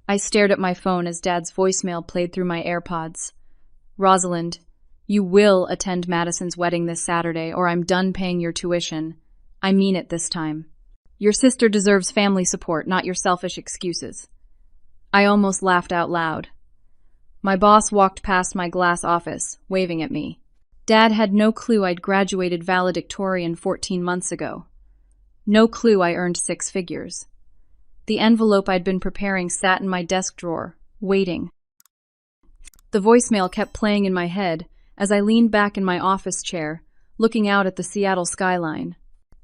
I stared at my phone as Dad's voicemail played through my AirPods. Rosalind, you will attend Madison's wedding this Saturday, or I'm done paying your tuition. I mean it this time. Your sister deserves family support, not your selfish excuses. I almost laughed out loud. My boss walked past my glass office, waving at me. Dad had no clue I'd graduated valedictorian 14 months ago. No clue I earned 6 figures. The envelope I'd been preparing sat in my desk drawer, waiting. The voicemail kept playing in my head as I leaned back in my office chair, looking out at the Seattle skyline.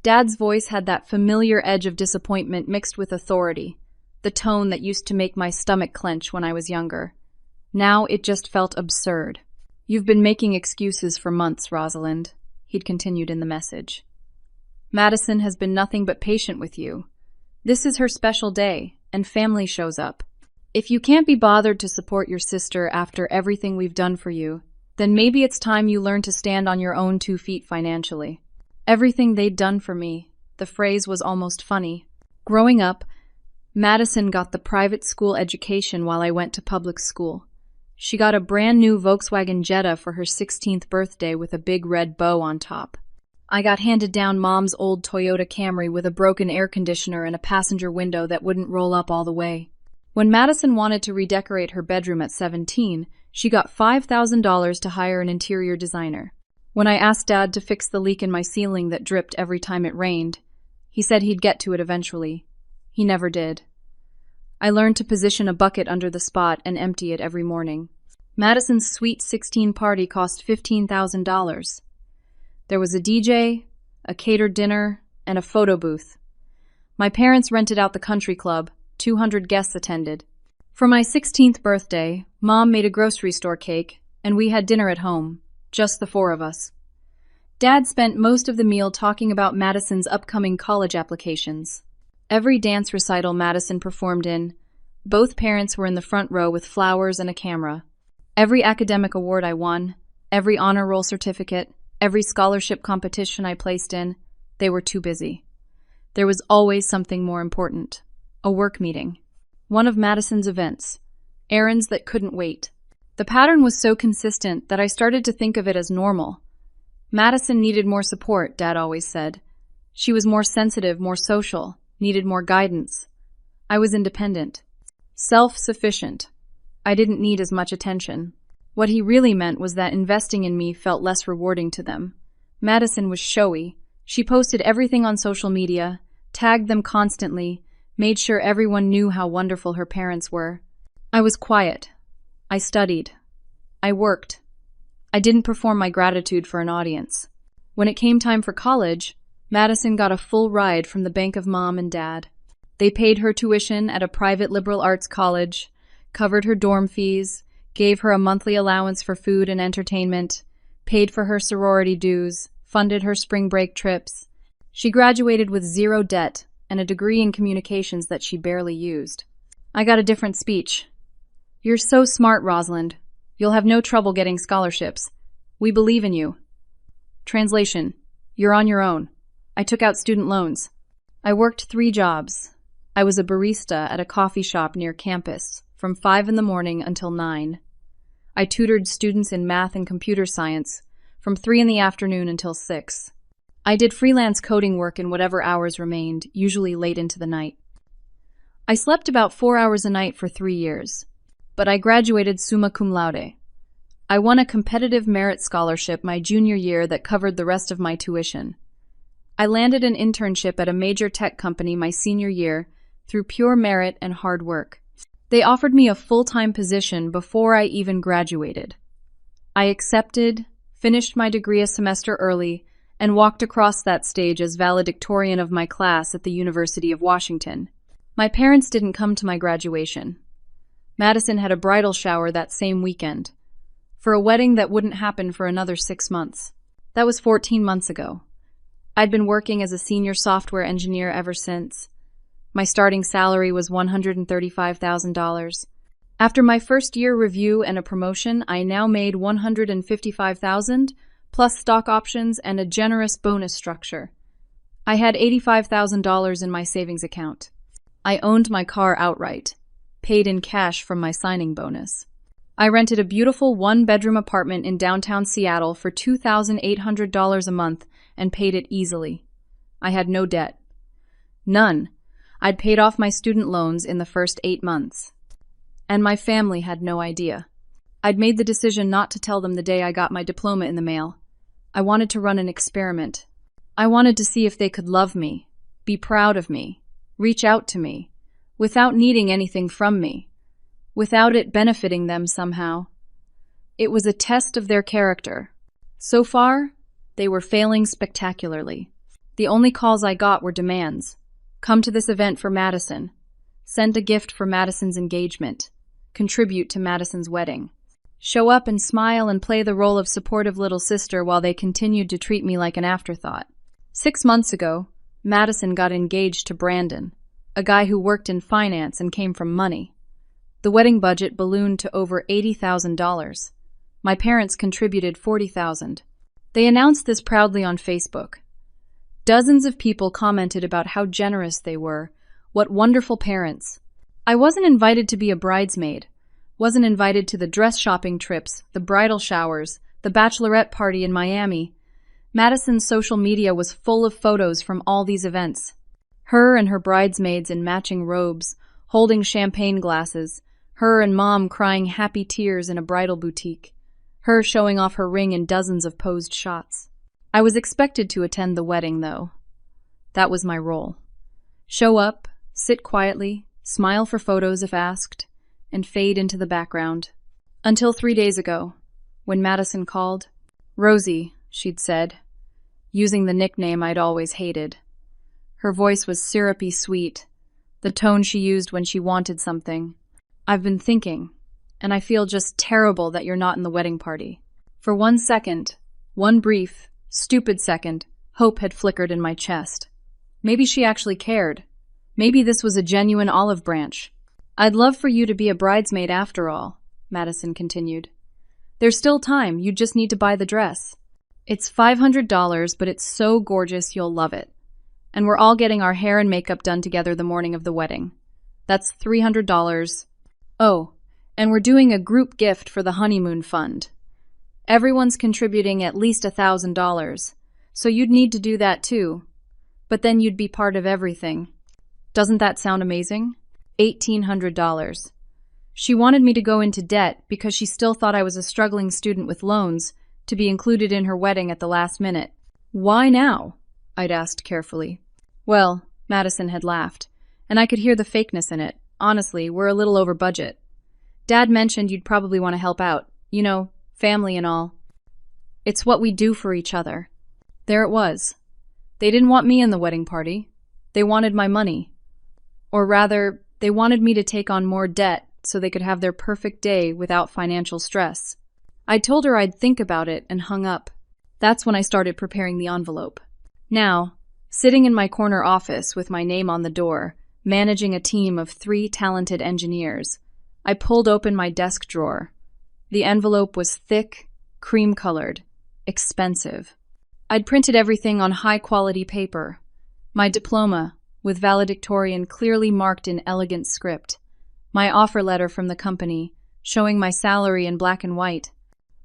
Dad's voice had that familiar edge of disappointment mixed with authority, the tone that used to make my stomach clench when I was younger. Now it just felt absurd. You've been making excuses for months, Rosalind, he'd continued in the message. Madison has been nothing but patient with you. This is her special day, and family shows up. If you can't be bothered to support your sister after everything we've done for you, then maybe it's time you learn to stand on your own 2 feet financially. Everything they'd done for me, the phrase was almost funny. Growing up, Madison got the private school education while I went to public school. She got a brand new Volkswagen Jetta for her 16th birthday with a big red bow on top. I got handed down Mom's old Toyota Camry with a broken air conditioner and a passenger window that wouldn't roll up all the way. When Madison wanted to redecorate her bedroom at 17, she got $5,000 to hire an interior designer. When I asked Dad to fix the leak in my ceiling that dripped every time it rained, he said he'd get to it eventually. He never did. I learned to position a bucket under the spot and empty it every morning. Madison's Sweet 16 party cost $15,000. There was a DJ, a catered dinner, and a photo booth. My parents rented out the country club. 200 guests attended. For my 16th birthday, Mom made a grocery store cake, and we had dinner at home, just the 4 of us. Dad spent most of the meal talking about Madison's upcoming college applications. Every dance recital Madison performed in, both parents were in the front row with flowers and a camera. Every academic award I won, every honor roll certificate, every scholarship competition I placed in, they were too busy. There was always something more important. A work meeting. One of Madison's events. Errands that couldn't wait. The pattern was so consistent that I started to think of it as normal. Madison needed more support, Dad always said. She was more sensitive, more social, needed more guidance. I was independent. Self-sufficient. I didn't need as much attention. What he really meant was that investing in me felt less rewarding to them. Madison was showy. She posted everything on social media, tagged them constantly, made sure everyone knew how wonderful her parents were. I was quiet. I studied. I worked. I didn't perform my gratitude for an audience. When it came time for college, Madison got a full ride from the bank of Mom and Dad. They paid her tuition at a private liberal arts college, covered her dorm fees, gave her a monthly allowance for food and entertainment, paid for her sorority dues, funded her spring break trips. She graduated with 0 debt and a degree in communications that she barely used. I got a different speech. You're so smart, Rosalind. You'll have no trouble getting scholarships. We believe in you. Translation: you're on your own. I took out student loans. I worked 3 jobs. I was a barista at a coffee shop near campus, from 5 in the morning until 9. I tutored students in math and computer science, from 3 in the afternoon until 6. I did freelance coding work in whatever hours remained, usually late into the night. I slept about 4 hours a night for 3 years, but I graduated summa cum laude. I won a competitive merit scholarship my junior year that covered the rest of my tuition. I landed an internship at a major tech company my senior year through pure merit and hard work. They offered me a full-time position before I even graduated. I accepted, finished my degree a semester early, and walked across that stage as valedictorian of my class at the University of Washington. My parents didn't come to my graduation. Madison had a bridal shower that same weekend, for a wedding that wouldn't happen for another 6 months. That was 14 months ago. I'd been working as a senior software engineer ever since. My starting salary was $135,000. After my first year review and a promotion, I now made $155,000, plus stock options and a generous bonus structure. I had $85,000 in my savings account. I owned my car outright. paid in cash from my signing bonus. I rented a beautiful one-bedroom apartment in downtown Seattle for $2,800 a month and paid it easily. I had no debt. None. I'd paid off my student loans in the first 8 months. And my family had no idea. I'd made the decision not to tell them the day I got my diploma in the mail. I wanted to run an experiment. I wanted to see if they could love me, be proud of me, reach out to me, without needing anything from me, without it benefiting them somehow. It was a test of their character. So far, they were failing spectacularly. The only calls I got were demands. Come to this event for Madison. Send a gift for Madison's engagement. Contribute to Madison's wedding. Show up and smile and play the role of supportive little sister while they continued to treat me like an afterthought. 6 months ago, Madison got engaged to Brandon, a guy who worked in finance and came from money. The wedding budget ballooned to over $80,000. My parents contributed $40,000. They announced this proudly on Facebook. Dozens of people commented about how generous they were. What wonderful parents. I wasn't invited to be a bridesmaid. Wasn't invited to the dress shopping trips, the bridal showers, the bachelorette party in Miami. Madison's social media was full of photos from all these events. Her and her bridesmaids in matching robes, holding champagne glasses. Her and Mom crying happy tears in a bridal boutique. Her showing off her ring in dozens of posed shots. I was expected to attend the wedding, though. That was my role. Show up, sit quietly, smile for photos if asked, and fade into the background. Until 3 days ago, when Madison called. Rosie, she'd said, using the nickname I'd always hated. Her voice was syrupy sweet, the tone she used when she wanted something. I've been thinking, and I feel just terrible that you're not in the wedding party. For 1 second, one brief, stupid second, hope had flickered in my chest. Maybe she actually cared. Maybe this was a genuine olive branch. I'd love for you to be a bridesmaid after all, Madison continued. There's still time, you just need to buy the dress. It's $500, but it's so gorgeous you'll love it. And we're all getting our hair and makeup done together the morning of the wedding. That's $300. Oh, and we're doing a group gift for the honeymoon fund. Everyone's contributing at least $1,000, so you'd need to do that too. But then you'd be part of everything. Doesn't that sound amazing? $1,800. She wanted me to go into debt because she still thought I was a struggling student with loans to be included in her wedding at the last minute. Why now? I'd asked carefully. Well, Madison had laughed, and I could hear the fakeness in it. Honestly, we're a little over budget. Dad mentioned you'd probably want to help out. You know, family and all. It's what we do for each other. There it was. They didn't want me in the wedding party. They wanted my money. Or rather, they wanted me to take on more debt so they could have their perfect day without financial stress. I told her I'd think about it and hung up. That's when I started preparing the envelope. Now, sitting in my corner office with my name on the door, managing a team of 3 talented engineers, I pulled open my desk drawer. The envelope was thick, cream-colored, expensive. I'd printed everything on high-quality paper. My diploma, with valedictorian clearly marked in elegant script. My offer letter from the company, showing my salary in black and white.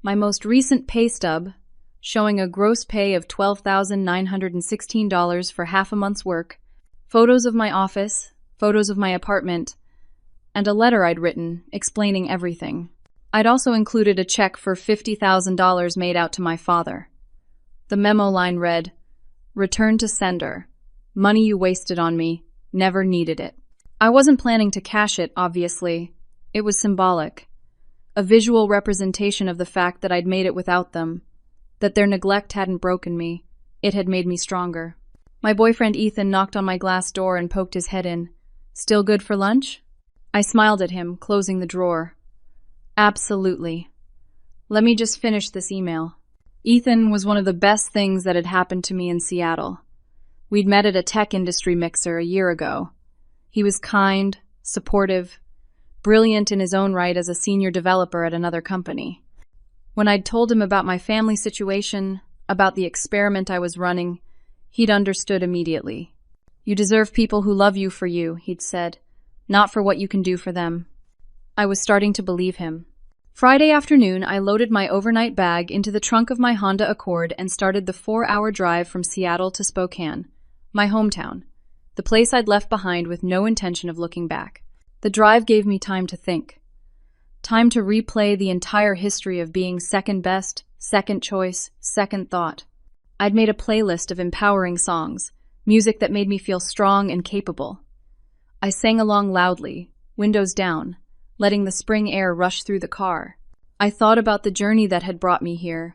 My most recent pay stub, showing a gross pay of $12,916 for half a month's work. Photos of my office, photos of my apartment, and a letter I'd written explaining everything. I'd also included a check for $50,000 made out to my father. The memo line read, "Return to sender. Money you wasted on me. Never needed it." I wasn't planning to cash it, obviously. It was symbolic. A visual representation of the fact that I'd made it without them. That their neglect hadn't broken me. It had made me stronger. My boyfriend Ethan knocked on my glass door and poked his head in. "Still good for lunch?" I smiled at him, closing the drawer. "Absolutely. Let me just finish this email." Ethan was one of the best things that had happened to me in Seattle. We'd met at a tech industry mixer a year ago. He was kind, supportive, brilliant in his own right as a senior developer at another company. When I'd told him about my family situation, about the experiment I was running, he'd understood immediately. "You deserve people who love you for you," he'd said, "not for what you can do for them." I was starting to believe him. Friday afternoon, I loaded my overnight bag into the trunk of my Honda Accord and started the 4-hour drive from Seattle to Spokane, my hometown, the place I'd left behind with no intention of looking back. The drive gave me time to think. Time to replay the entire history of being second best, second choice, second thought. I'd made a playlist of empowering songs, music that made me feel strong and capable. I sang along loudly, windows down, letting the spring air rush through the car. I thought about the journey that had brought me here,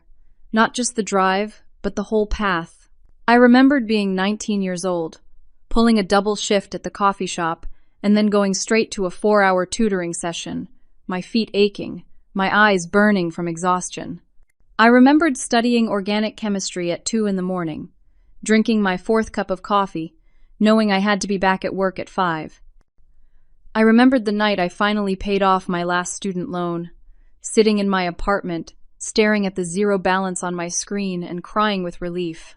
not just the drive, but the whole path. I remembered being 19 years old, pulling a double shift at the coffee shop, and then going straight to a 4-hour tutoring session, my feet aching, my eyes burning from exhaustion. I remembered studying organic chemistry at 2 in the morning, drinking my 4th cup of coffee, knowing I had to be back at work at 5. I remembered the night I finally paid off my last student loan, sitting in my apartment, staring at the zero balance on my screen and crying with relief.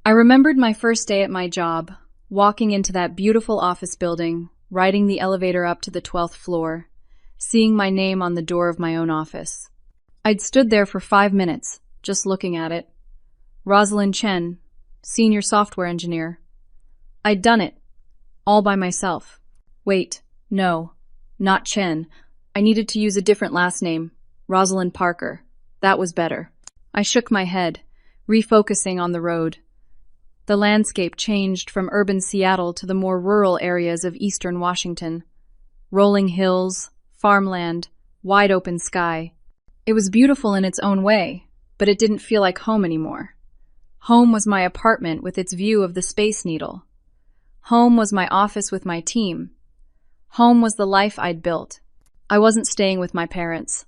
I remembered my first day at my job, walking into that beautiful office building, riding the elevator up to the 12th floor, seeing my name on the door of my own office. I'd stood there for 5 minutes, just looking at it. Rosalind Chen, senior software engineer. I'd done it, all by myself. Wait, no, not Chen. I needed to use a different last name, Rosalind Parker. That was better. I shook my head, refocusing on the road. The landscape changed from urban Seattle to the more rural areas of eastern Washington. Rolling hills, farmland, wide open sky. It was beautiful in its own way, but it didn't feel like home anymore. Home was my apartment with its view of the Space Needle. Home was my office with my team. Home was the life I'd built. I wasn't staying with my parents.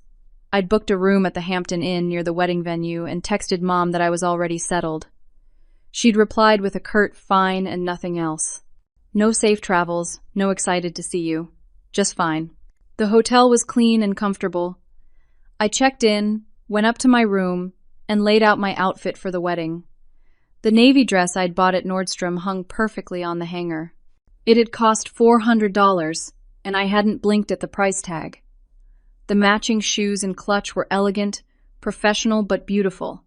I'd booked a room at the Hampton Inn near the wedding venue and texted Mom that I was already settled. She'd replied with a curt fine and nothing else. No safe travels, no excited to see you. Just fine. The hotel was clean and comfortable. I checked in, went up to my room, and laid out my outfit for the wedding. The navy dress I'd bought at Nordstrom hung perfectly on the hanger. It had cost $400, and I hadn't blinked at the price tag. The matching shoes and clutch were elegant, professional but beautiful.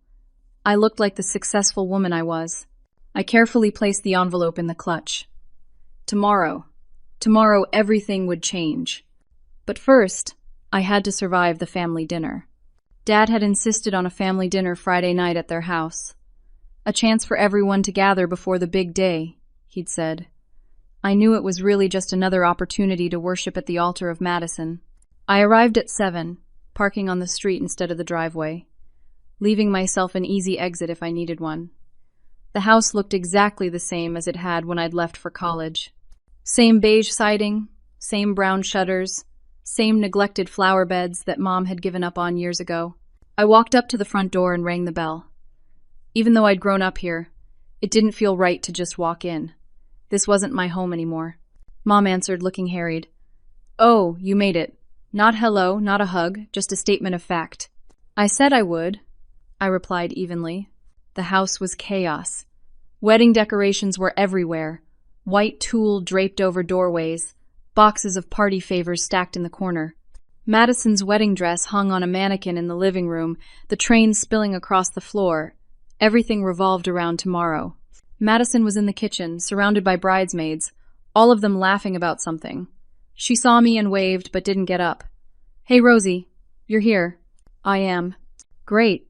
I looked like the successful woman I was. I carefully placed the envelope in the clutch. Tomorrow everything would change. But first, I had to survive the family dinner. Dad had insisted on a family dinner Friday night at their house. A chance for everyone to gather before the big day, he'd said. I knew it was really just another opportunity to worship at the altar of Madison. I arrived at 7, parking on the street instead of the driveway, leaving myself an easy exit if I needed one. The house looked exactly the same as it had when I'd left for college. Same beige siding, same brown shutters, same neglected flower beds that Mom had given up on years ago. I walked up to the front door and rang the bell. Even though I'd grown up here, it didn't feel right to just walk in. This wasn't my home anymore. Mom answered, looking harried. Oh, you made it. Not hello, not a hug, just a statement of fact. I said I would, I replied evenly. The house was chaos. Wedding decorations were everywhere. White tulle draped over doorways, boxes of party favors stacked in the corner. Madison's wedding dress hung on a mannequin in the living room, the train spilling across the floor. Everything revolved around tomorrow. Madison was in the kitchen, surrounded by bridesmaids, all of them laughing about something. She saw me and waved, but didn't get up. Hey, Rosie, you're here. I am. Great.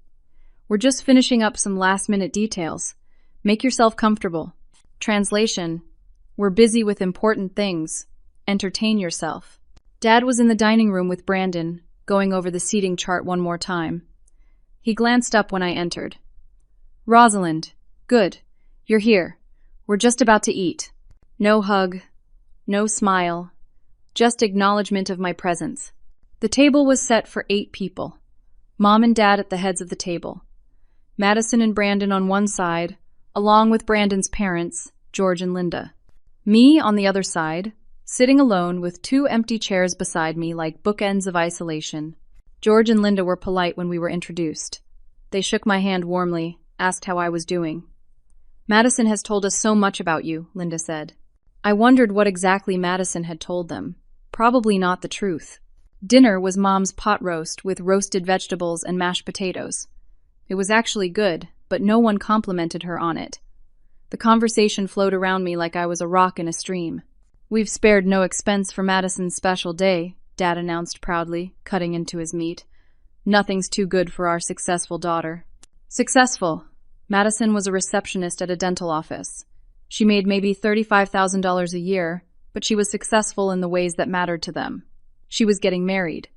We're just finishing up some last-minute details. Make yourself comfortable. Translation: we're busy with important things. Entertain yourself. Dad was in the dining room with Brandon, going over the seating chart one more time. He glanced up when I entered. Rosalind, good. You're here. We're just about to eat. No hug, no smile, just acknowledgement of my presence. The table was set for 8 people. Mom and Dad at the heads of the table. Madison and Brandon on one side, along with Brandon's parents, George and Linda. Me on the other side, sitting alone with 2 empty chairs beside me like bookends of isolation. George and Linda were polite when we were introduced. They shook my hand warmly, asked how I was doing. Madison has told us so much about you, Linda said. I wondered what exactly Madison had told them. Probably not the truth. Dinner was Mom's pot roast with roasted vegetables and mashed potatoes. It was actually good, but no one complimented her on it. The conversation flowed around me like I was a rock in a stream. "We've spared no expense for Madison's special day," Dad announced proudly, cutting into his meat. "Nothing's too good for our successful daughter." Successful. Madison was a receptionist at a dental office. She made maybe $35,000 a year, but she was successful in the ways that mattered to them. She was getting married.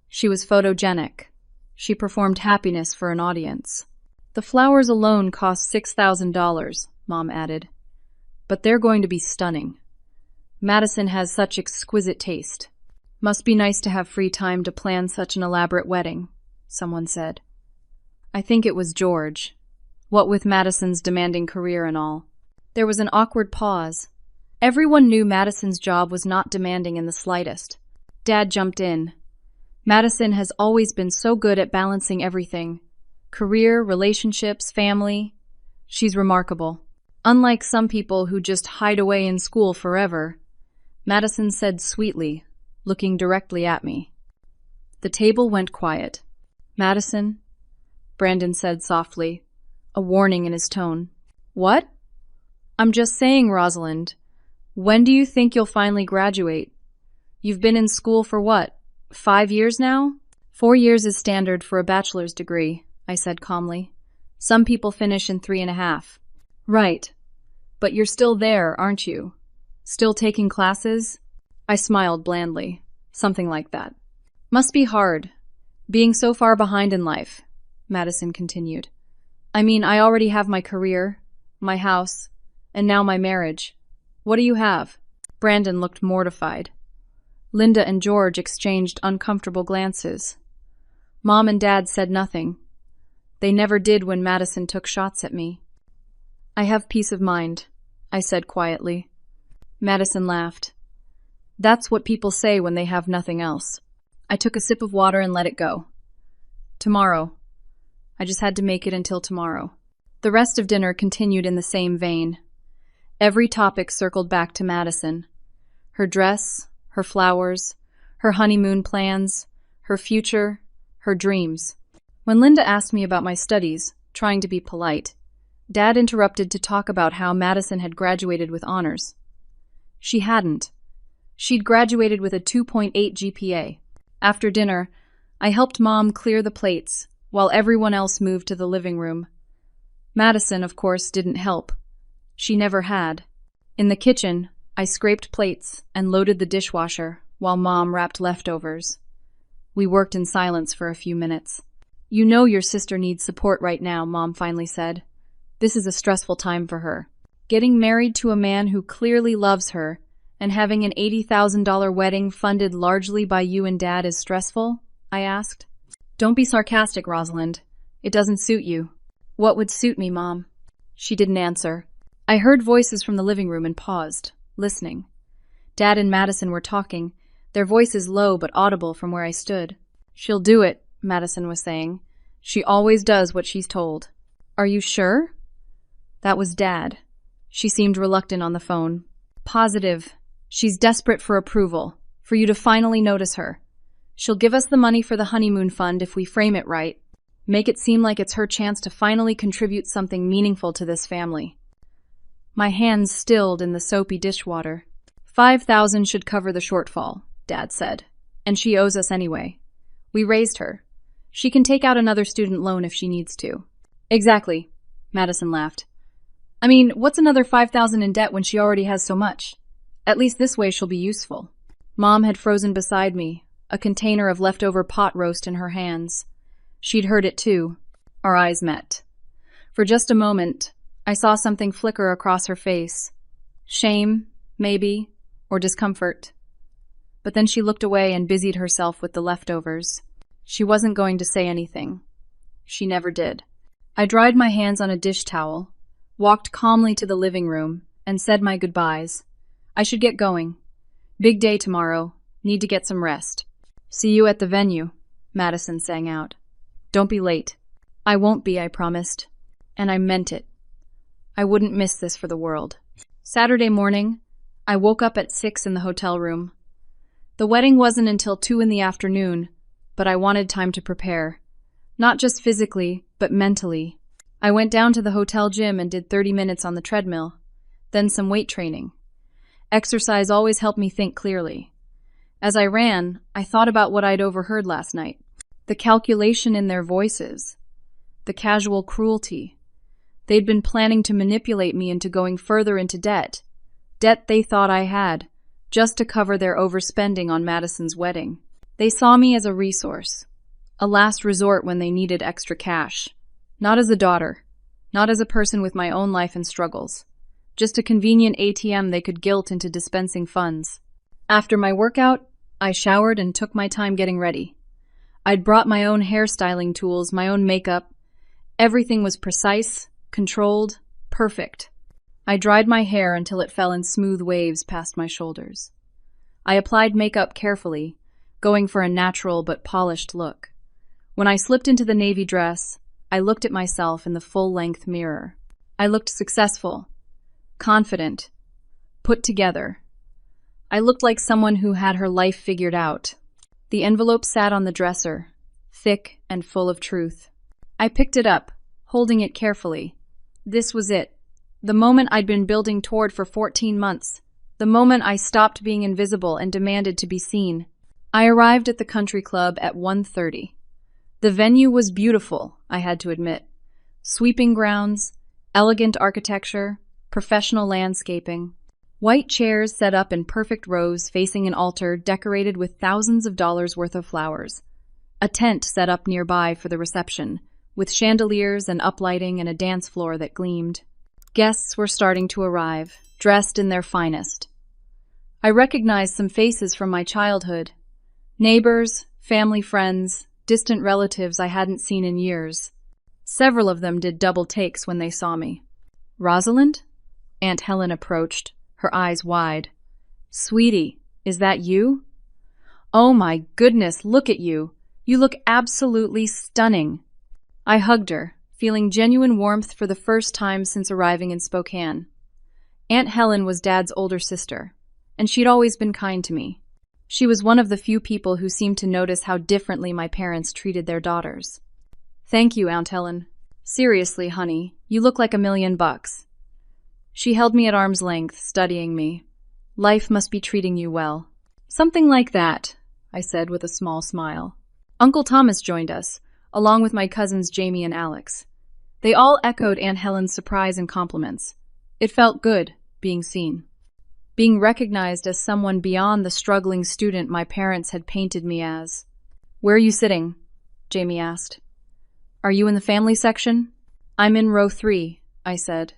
She was photogenic. She performed happiness for an audience. "The flowers alone cost $6,000, Mom added. "But they're going to be stunning. Madison has such exquisite taste. Must be nice to have free time to plan such an elaborate wedding," someone said. I think it was George. What with Madison's demanding career and all. There was an awkward pause. Everyone knew Madison's job was not demanding in the slightest. Dad jumped in. "Madison has always been so good at balancing everything. Career, relationships, family. She's remarkable. Unlike some people who just hide away in school forever," Madison said sweetly, looking directly at me. The table went quiet. "Madison," Brandon said softly, a warning in his tone. "What?" "I'm just saying, Rosalind. When do you think you'll finally graduate? You've been in school for what, 5 years now?" "4 years is standard for a bachelor's degree," I said calmly. "Some people finish in 3.5. "Right. But you're still there, aren't you? Still taking classes?" I smiled blandly. "Something like that." "Must be hard, being so far behind in life," Madison continued. "I mean, I already have my career, my house, and now my marriage. What do you have?" Brandon looked mortified. Linda and George exchanged uncomfortable glances. Mom and Dad said nothing. They never did when Madison took shots at me. "I have peace of mind," I said quietly. Madison laughed. "That's what people say when they have nothing else." I took a sip of water and let it go. Tomorrow. I just had to make it until tomorrow. The rest of dinner continued in the same vein. Every topic circled back to Madison. Her dress, her flowers, her honeymoon plans, her future, her dreams. When Linda asked me about my studies, trying to be polite, Dad interrupted to talk about how Madison had graduated with honors. She hadn't. She'd graduated with a 2.8 GPA. After dinner, I helped Mom clear the plates, while everyone else moved to the living room. Madison, of course, didn't help. She never had. In the kitchen, I scraped plates and loaded the dishwasher while Mom wrapped leftovers. We worked in silence for a few minutes. "You know your sister needs support right now," Mom finally said. "This is a stressful time for her. Getting married to a man who clearly loves her and having an $80,000 wedding funded largely by you and Dad is stressful?" I asked. "Don't be sarcastic, Rosalind. It doesn't suit you." "What would suit me, Mom?" She didn't answer. I heard voices from the living room and paused, listening. Dad and Madison were talking, their voices low but audible from where I stood. "She'll do it," Madison was saying. "She always does what she's told." "Are you sure?" That was Dad. She seemed reluctant on the phone. "Positive. She's desperate for approval, for you to finally notice her. She'll give us the money for the honeymoon fund if we frame it right. Make it seem like it's her chance to finally contribute something meaningful to this family." My hands stilled in the soapy dishwater. $5,000 should cover the shortfall, Dad said. And she owes us anyway. We raised her. She can take out another student loan if she needs to. "Exactly," Madison laughed. "I mean, what's another $5,000 in debt when she already has so much? At least this way she'll be useful." Mom had frozen beside me, a container of leftover pot roast in her hands. She'd heard it too. Our eyes met. For just a moment, I saw something flicker across her face. Shame, maybe, or discomfort. But then she looked away and busied herself with the leftovers. She wasn't going to say anything. She never did. I dried my hands on a dish towel, walked calmly to the living room, and said my goodbyes. I should get going. Big day tomorrow. Need to get some rest. "See you at the venue," Madison sang out. "Don't be late." "I won't be," I promised. And I meant it. I wouldn't miss this for the world. Saturday morning, I woke up at 6 in the hotel room. The wedding wasn't until 2 in the afternoon, but I wanted time to prepare. Not just physically, but mentally. I went down to the hotel gym and did 30 minutes on the treadmill, then some weight training. Exercise always helped me think clearly. As I ran, I thought about what I'd overheard last night. The calculation in their voices. The casual cruelty. They'd been planning to manipulate me into going further into debt. Debt they thought I had, just to cover their overspending on Madison's wedding. They saw me as a resource, a last resort when they needed extra cash. Not as a daughter, not as a person with my own life and struggles. Just a convenient ATM they could guilt into dispensing funds. After my workout, I showered and took my time getting ready. I'd brought my own hairstyling tools, my own makeup. Everything was precise, controlled, perfect. I dried my hair until it fell in smooth waves past my shoulders. I applied makeup carefully, going for a natural but polished look. When I slipped into the navy dress, I looked at myself in the full-length mirror. I looked successful, confident, put together. I looked like someone who had her life figured out. The envelope sat on the dresser, thick and full of truth. I picked it up, holding it carefully. This was it. The moment I'd been building toward for 14 months. The moment I stopped being invisible and demanded to be seen. I arrived at the country club at 1:30. The venue was beautiful, I had to admit. Sweeping grounds, elegant architecture, professional landscaping. White chairs set up in perfect rows facing an altar decorated with thousands of dollars worth of flowers. A tent set up nearby for the reception, with chandeliers and uplighting and a dance floor that gleamed. Guests were starting to arrive, dressed in their finest. I recognized some faces from my childhood. Neighbors, family friends, distant relatives I hadn't seen in years. Several of them did double takes when they saw me. "Rosalind?" Aunt Helen approached, her eyes wide. "Sweetie, is that you?" "Oh my goodness, look at you. You look absolutely stunning." I hugged her, feeling genuine warmth for the first time since arriving in Spokane. Aunt Helen was Dad's older sister, and she'd always been kind to me. She was one of the few people who seemed to notice how differently my parents treated their daughters. "Thank you, Aunt Helen. Seriously, honey, you look like $1,000,000. She held me at arm's length, studying me. "Life must be treating you well." "Something like that," I said with a small smile. Uncle Thomas joined us, along with my cousins Jamie and Alex. They all echoed Aunt Helen's surprise and compliments. It felt good, being seen. Being recognized as someone beyond the struggling student my parents had painted me as. "Where are you sitting?" Jamie asked. "Are you in the family section?" "I'm in row 3, I said.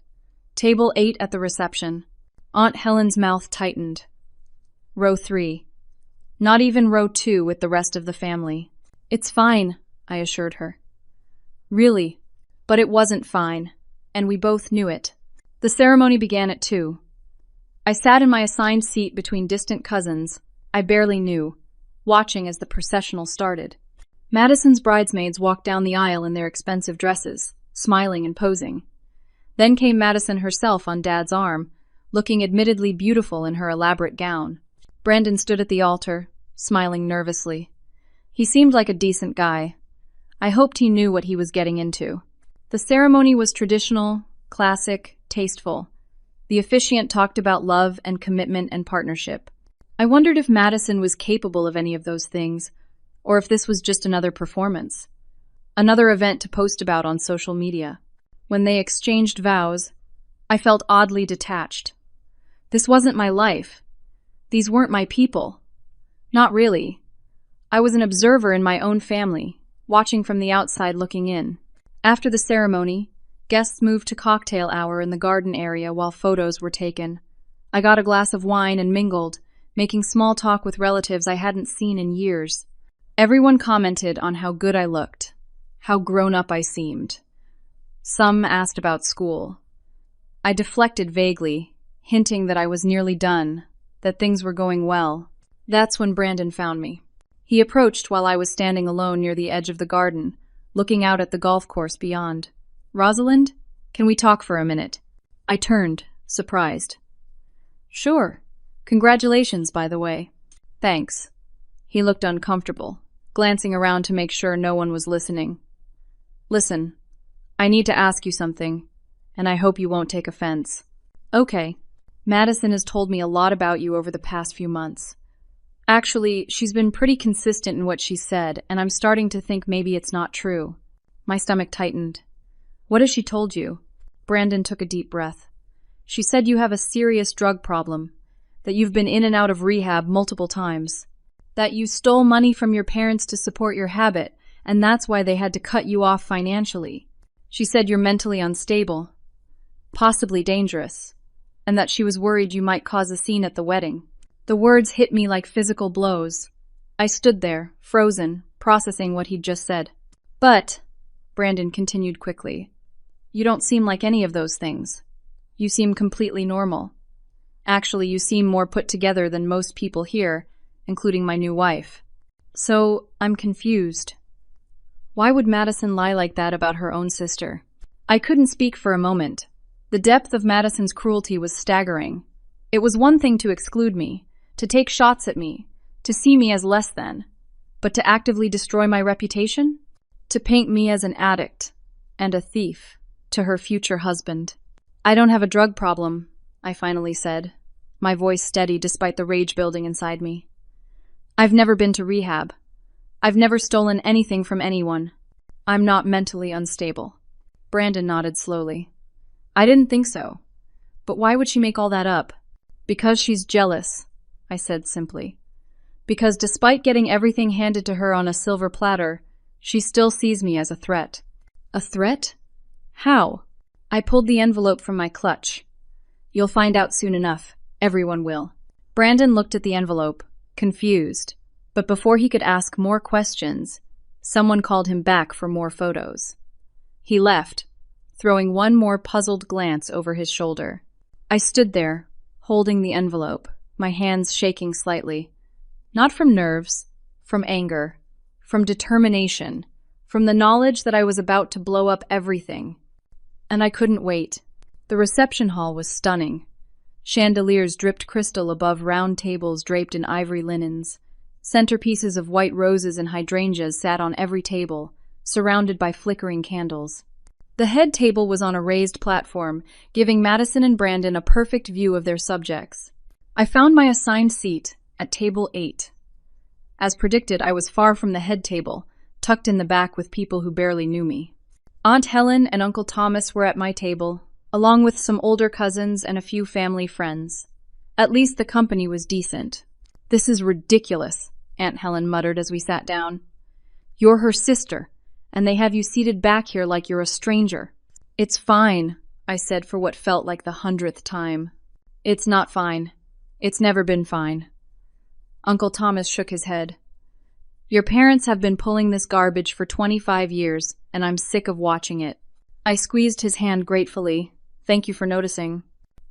"Table 8 at the reception." Aunt Helen's mouth tightened. "Row 3. Not even row 2 with the rest of the family." "It's fine," I assured her. Really, but it wasn't fine, and we both knew it. The ceremony began at 2. I sat in my assigned seat between distant cousins I barely knew, watching as the processional started. Madison's bridesmaids walked down the aisle in their expensive dresses, smiling and posing. Then came Madison herself on Dad's arm, looking admittedly beautiful in her elaborate gown. Brandon stood at the altar, smiling nervously. He seemed like a decent guy. I hoped he knew what he was getting into. The ceremony was traditional, classic, tasteful. The officiant talked about love and commitment and partnership. I wondered if Madison was capable of any of those things, or if this was just another performance. Another event to post about on social media. When they exchanged vows, I felt oddly detached. This wasn't my life. These weren't my people. Not really. I was an observer in my own family, watching from the outside looking in. After the ceremony, guests moved to cocktail hour in the garden area while photos were taken. I got a glass of wine and mingled, making small talk with relatives I hadn't seen in years. Everyone commented on how good I looked, how grown up I seemed. Some asked about school. I deflected vaguely, hinting that I was nearly done, that things were going well. That's when Brandon found me. He approached while I was standing alone near the edge of the garden, looking out at the golf course beyond. "Rosalind, can we talk for a minute?" I turned, surprised. "Sure. Congratulations, by the way." Thanks. He looked uncomfortable, glancing around to make sure no one was listening. Listen, I need to ask you something, and I hope you won't take offense. Okay. Madison has told me a lot about you over the past few months. Actually, she's been pretty consistent in what she said, and I'm starting to think maybe it's not true. My stomach tightened. What has she told you? Brandon took a deep breath. She said you have a serious drug problem, that you've been in and out of rehab multiple times, that you stole money from your parents to support your habit, and that's why they had to cut you off financially. She said you're mentally unstable, possibly dangerous, and that she was worried you might cause a scene at the wedding. The words hit me like physical blows. I stood there, frozen, processing what he'd just said. But, Brandon continued quickly, you don't seem like any of those things. You seem completely normal. Actually, you seem more put together than most people here, including my new wife. So, I'm confused. Why would Madison lie like that about her own sister? I couldn't speak for a moment. The depth of Madison's cruelty was staggering. It was one thing to exclude me, to take shots at me, to see me as less than, but to actively destroy my reputation? To paint me as an addict and a thief to her future husband. I don't have a drug problem, I finally said, my voice steady despite the rage building inside me. I've never been to rehab. I've never stolen anything from anyone. I'm not mentally unstable. Brandon nodded slowly. I didn't think so. But why would she make all that up? Because she's jealous, I said simply. Because despite getting everything handed to her on a silver platter, she still sees me as a threat. A threat? How? I pulled the envelope from my clutch. You'll find out soon enough. Everyone will. Brandon looked at the envelope, confused. But before he could ask more questions, someone called him back for more photos. He left, throwing one more puzzled glance over his shoulder. I stood there, holding the envelope, my hands shaking slightly. Not from nerves, from anger, from determination, from the knowledge that I was about to blow up everything. And I couldn't wait. The reception hall was stunning. Chandeliers dripped crystal above round tables draped in ivory linens. Centerpieces of white roses and hydrangeas sat on every table, surrounded by flickering candles. The head table was on a raised platform, giving Madison and Brandon a perfect view of their subjects. I found my assigned seat at table 8. As predicted, I was far from the head table, tucked in the back with people who barely knew me. Aunt Helen and Uncle Thomas were at my table, along with some older cousins and a few family friends. At least the company was decent. This is ridiculous, Aunt Helen muttered as we sat down. You're her sister, and they have you seated back here like you're a stranger. It's fine, I said for what felt like the 100th time. It's not fine. It's never been fine. Uncle Thomas shook his head. Your parents have been pulling this garbage for 25 years, and I'm sick of watching it. I squeezed his hand gratefully. Thank you for noticing.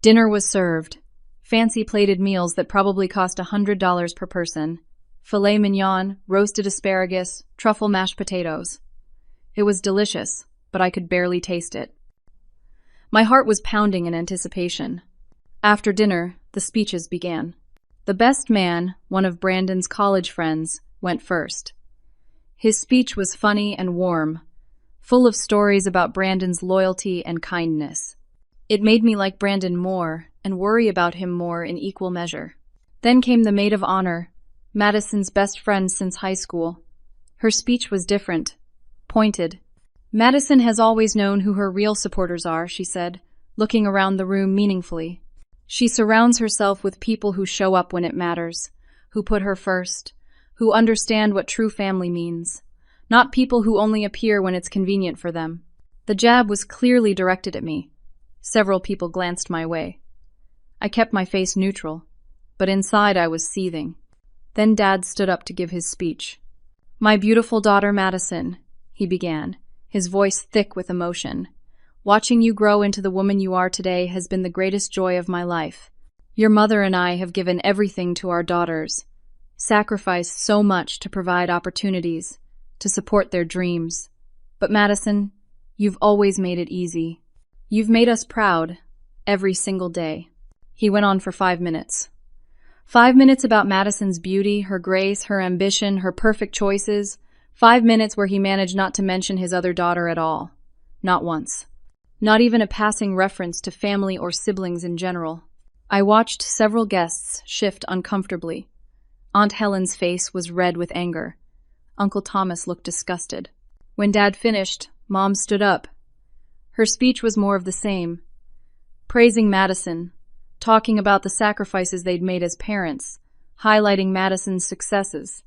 Dinner was served. Fancy plated meals that probably cost $100 per person. Filet mignon, roasted asparagus, truffle mashed potatoes. It was delicious, but I could barely taste it. My heart was pounding in anticipation. After dinner, the speeches began. The best man, one of Brandon's college friends, went first. His speech was funny and warm, full of stories about Brandon's loyalty and kindness. It made me like Brandon more and worry about him more in equal measure. Then came the maid of honor, Madison's best friend since high school. Her speech was different, pointed. Madison has always known who her real supporters are, she said, looking around the room meaningfully. She surrounds herself with people who show up when it matters, who put her first, who understand what true family means, not people who only appear when it's convenient for them. The jab was clearly directed at me. Several people glanced my way. I kept my face neutral, but inside I was seething. Then Dad stood up to give his speech. My beautiful daughter Madison, he began, his voice thick with emotion. Watching you grow into the woman you are today has been the greatest joy of my life. Your mother and I have given everything to our daughters, sacrificed so much to provide opportunities, to support their dreams. But Madison, you've always made it easy. You've made us proud, every single day. He went on for 5 minutes. 5 minutes about Madison's beauty, her grace, her ambition, her perfect choices. 5 minutes where he managed not to mention his other daughter at all. Not once. Not even a passing reference to family or siblings in general. I watched several guests shift uncomfortably. Aunt Helen's face was red with anger. Uncle Thomas looked disgusted. When Dad finished, Mom stood up. Her speech was more of the same. Praising Madison, talking about the sacrifices they'd made as parents, highlighting Madison's successes.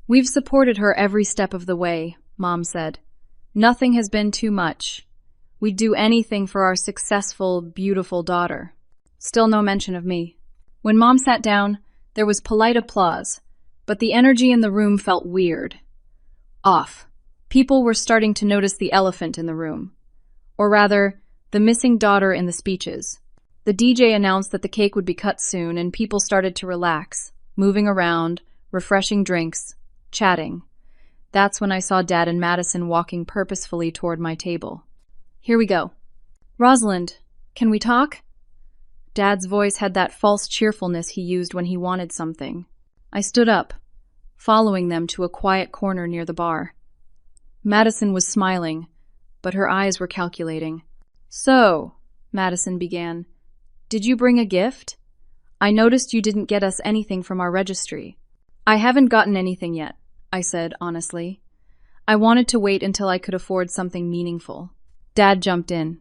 "We've supported her every step of the way," Mom said. "Nothing has been too much. We'd do anything for our successful, beautiful daughter." Still no mention of me. When Mom sat down, there was polite applause, but the energy in the room felt weird. Off. People were starting to notice the elephant in the room. Or rather, the missing daughter in the speeches. The DJ announced that the cake would be cut soon, and people started to relax, moving around, refreshing drinks, chatting. That's when I saw Dad and Madison walking purposefully toward my table. "Here we go. Rosalind, can we talk?" Dad's voice had that false cheerfulness he used when he wanted something. I stood up, following them to a quiet corner near the bar. Madison was smiling, but her eyes were calculating. "So," Madison began, "did you bring a gift? I noticed you didn't get us anything from our registry." "I haven't gotten anything yet," I said honestly. I wanted to wait until I could afford something meaningful. Dad jumped in.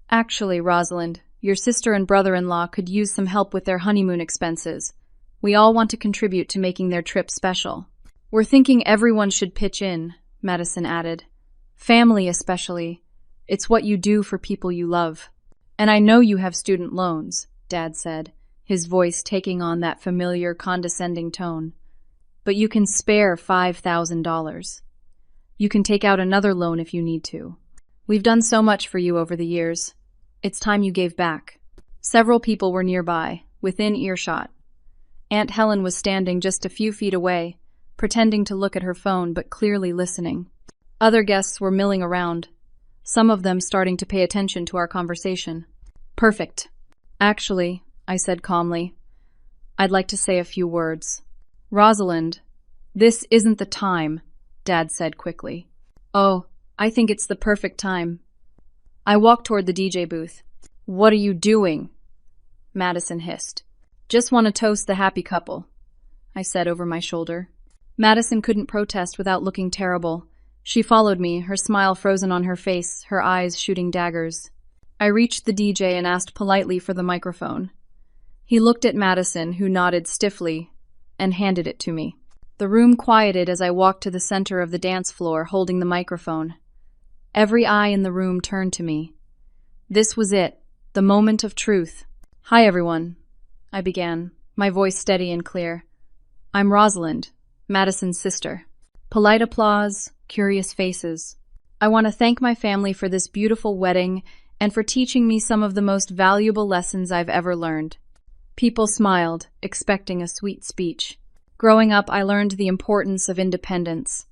"Actually, Rosalind, your sister and brother-in-law could use some help with their honeymoon expenses. We all want to contribute to making their trip special." "We're thinking everyone should pitch in," Madison added. "Family especially. It's what you do for people you love." "And I know you have student loans," Dad said, his voice taking on that familiar, condescending tone. "But you can spare $5,000. You can take out another loan if you need to. We've done so much for you over the years. It's time you gave back." Several people were nearby, within earshot. Aunt Helen was standing just a few feet away, pretending to look at her phone but clearly listening. Other guests were milling around, some of them starting to pay attention to our conversation. "Perfect. Actually," I said calmly, "I'd like to say a few words." "Rosalind, this isn't the time," Dad said quickly. "Oh, I think it's the perfect time." I walked toward the DJ booth. "What are you doing?" Madison hissed. "Just want to toast the happy couple," I said over my shoulder. Madison couldn't protest without looking terrible. She followed me, her smile frozen on her face, her eyes shooting daggers. I reached the DJ and asked politely for the microphone. He looked at Madison, who nodded stiffly, and handed it to me. The room quieted as I walked to the center of the dance floor, holding the microphone. Every eye in the room turned to me. This was it, the moment of truth. "Hi, everyone," I began, my voice steady and clear. "I'm Rosalind, Madison's sister." Polite applause, curious faces. "I want to thank my family for this beautiful wedding and for teaching me some of the most valuable lessons I've ever learned." People smiled, expecting a sweet speech. Growing up, I learned the importance of independence.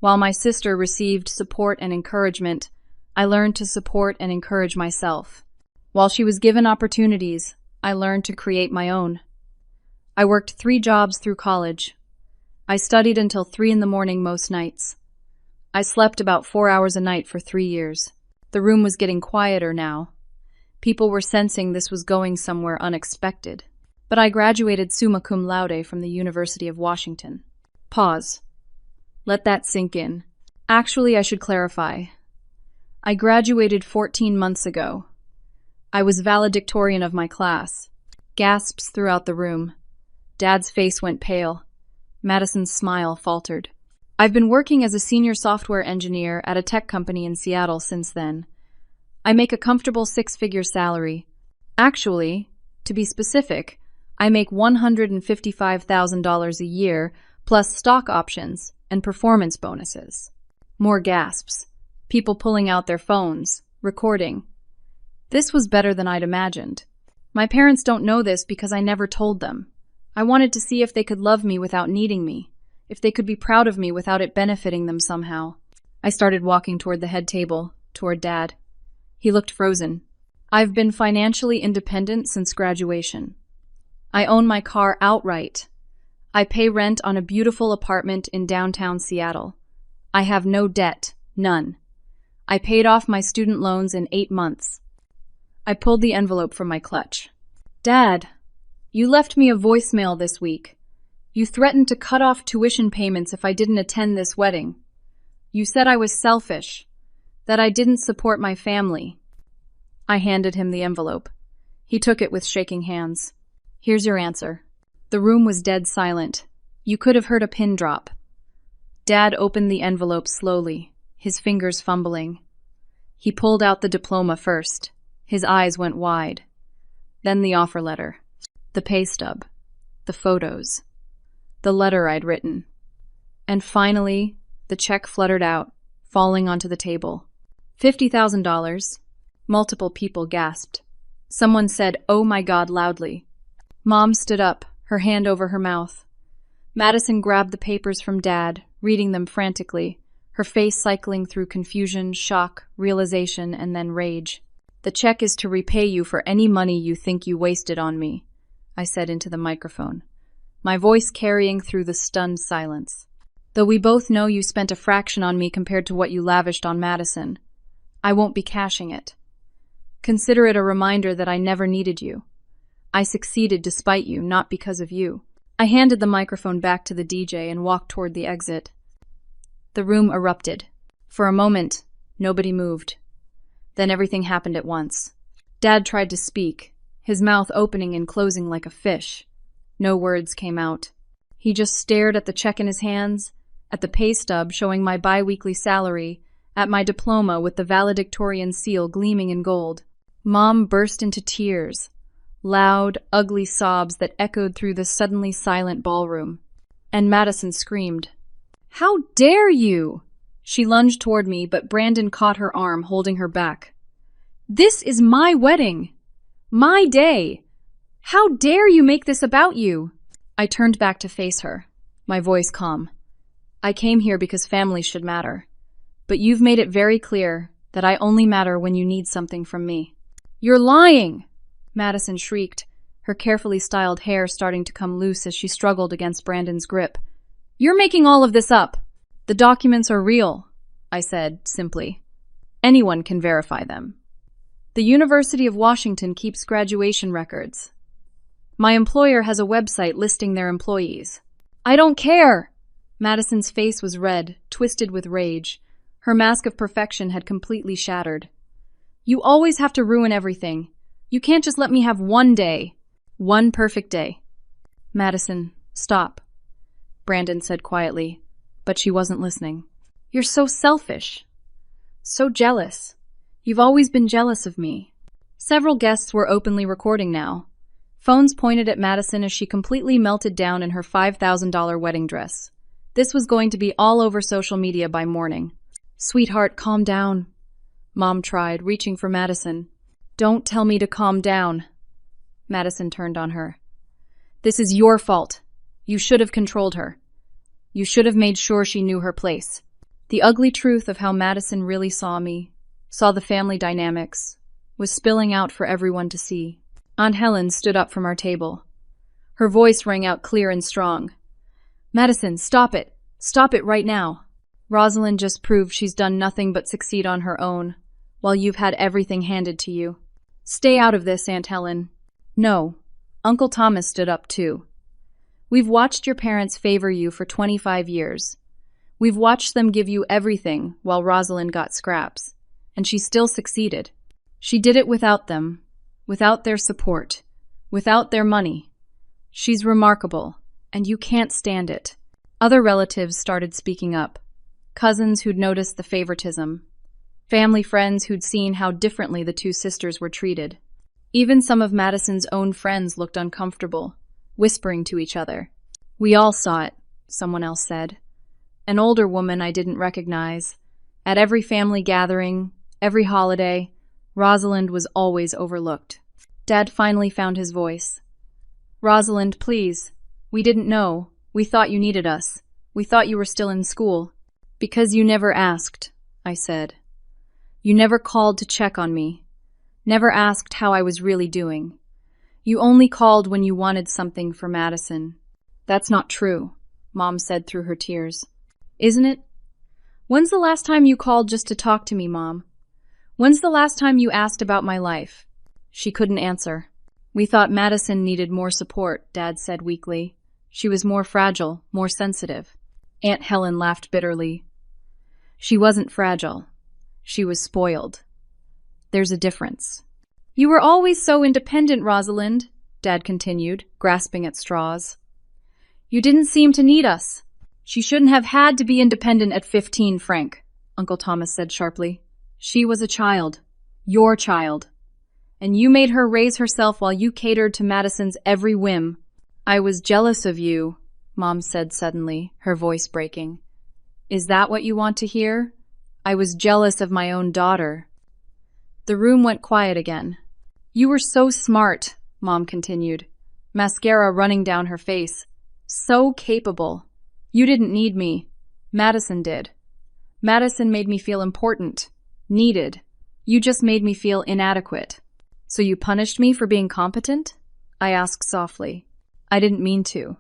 While my sister received support and encouragement, I learned to support and encourage myself. While she was given opportunities, I learned to create my own. I worked 3 jobs through college. I studied until 3 in the morning most nights. I slept about 4 hours a night for 3 years. The room was getting quieter now. People were sensing this was going somewhere unexpected. But I graduated summa cum laude from the University of Washington. Pause. Let that sink in. Actually, I should clarify. I graduated 14 months ago. I was valedictorian of my class. Gasps throughout the room. Dad's face went pale. Madison's smile faltered. I've been working as a senior software engineer at a tech company in Seattle since then. I make a comfortable 6-figure salary. Actually, to be specific, I make $155,000 a year, plus stock options and performance bonuses. More gasps. People pulling out their phones, recording. This was better than I'd imagined. My parents don't know this because I never told them. I wanted to see if they could love me without needing me, if they could be proud of me without it benefiting them somehow. I started walking toward the head table, toward Dad. He looked frozen. I've been financially independent since graduation. I own my car outright. I pay rent on a beautiful apartment in downtown Seattle. I have no debt, none. I paid off my student loans in 8 months. I pulled the envelope from my clutch. Dad, you left me a voicemail this week. You threatened to cut off tuition payments if I didn't attend this wedding. You said I was selfish, that I didn't support my family. I handed him the envelope. He took it with shaking hands. Here's your answer. The room was dead silent. You could have heard a pin drop. Dad opened the envelope slowly, his fingers fumbling. He pulled out the diploma first. His eyes went wide. Then the offer letter, the pay stub, the photos, the letter I'd written. And finally, the check fluttered out, falling onto the table. $50,000. Multiple people gasped. Someone said, "Oh my God," loudly. Mom stood up, her hand over her mouth. Madison grabbed the papers from Dad, reading them frantically, her face cycling through confusion, shock, realization, and then rage. "The check is to repay you for any money you think you wasted on me," I said into the microphone, my voice carrying through the stunned silence. "Though we both know you spent a fraction on me compared to what you lavished on Madison, I won't be cashing it. Consider it a reminder that I never needed you. I succeeded despite you, not because of you." I handed the microphone back to the DJ and walked toward the exit. The room erupted. For a moment, nobody moved. Then everything happened at once. Dad tried to speak, his mouth opening and closing like a fish. No words came out. He just stared at the check in his hands, at the pay stub showing my bi-weekly salary, at my diploma with the valedictorian seal gleaming in gold. Mom burst into tears, loud, ugly sobs that echoed through the suddenly silent ballroom. And Madison screamed, "How dare you!" She lunged toward me, but Brandon caught her arm, holding her back. "This is my wedding! My day! How dare you make this about you?" I turned back to face her, my voice calm. "I came here because family should matter. But you've made it very clear that I only matter when you need something from me." "You're lying!" Madison shrieked, her carefully styled hair starting to come loose as she struggled against Brandon's grip. "You're making all of this up." "The documents are real," I said, simply. "Anyone can verify them. The University of Washington keeps graduation records. My employer has a website listing their employees." "I don't care!" Madison's face was red, twisted with rage. Her mask of perfection had completely shattered. "You always have to ruin everything. You can't just let me have one day. One perfect day." "Madison, stop," Brandon said quietly, but she wasn't listening. "You're so selfish. So jealous. You've always been jealous of me." Several guests were openly recording now. Phones pointed at Madison as she completely melted down in her $5,000 wedding dress. This was going to be all over social media by morning. "Sweetheart, calm down," Mom tried, reaching for Madison. "Don't tell me to calm down." Madison turned on her. "This is your fault. You should have controlled her. You should have made sure she knew her place." The ugly truth of how Madison really saw me, saw the family dynamics, was spilling out for everyone to see. Aunt Helen stood up from our table. Her voice rang out clear and strong. "Madison, stop it. Stop it right now. Rosalind just proved she's done nothing but succeed on her own, while you've had everything handed to you. Stay out of this, Aunt Helen." "No." Uncle Thomas stood up too. "We've watched your parents favor you for 25 years. We've watched them give you everything while Rosalind got scraps, and she still succeeded. She did it without them, without their support, without their money. She's remarkable, and you can't stand it." Other relatives started speaking up. Cousins who'd noticed the favoritism. Family friends who'd seen how differently the two sisters were treated. Even some of Madison's own friends looked uncomfortable, whispering to each other. "We all saw it," someone else said. An older woman I didn't recognize. At every family gathering, every holiday, Rosalind was always overlooked. Dad finally found his voice. "Rosalind, please. We didn't know. We thought you needed us. We thought you were still in school." "Because you never asked," I said. "You never called to check on me. Never asked how I was really doing. You only called when you wanted something for Madison. That's not true, Mom said through her tears. Isn't it? When's the last time you called just to talk to me, Mom? When's the last time you asked about my life? She couldn't answer. We thought Madison needed more support, Dad said weakly. She was more fragile, more sensitive. Aunt Helen laughed bitterly. She wasn't fragile. She was spoiled. There's a difference. You were always so independent, Rosalind, Dad continued, grasping at straws. You didn't seem to need us. She shouldn't have had to be independent at 15, Frank, Uncle Thomas said sharply. She was a child. Your child. And you made her raise herself while you catered to Madison's every whim. I was jealous of you, Mom said suddenly, her voice breaking. Is that what you want to hear? I was jealous of my own daughter. The room went quiet again. You were so smart, Mom continued, mascara running down her face. So capable. You didn't need me. Madison did. Madison made me feel important, needed. You just made me feel inadequate. So you punished me for being competent? I asked softly. I didn't mean to.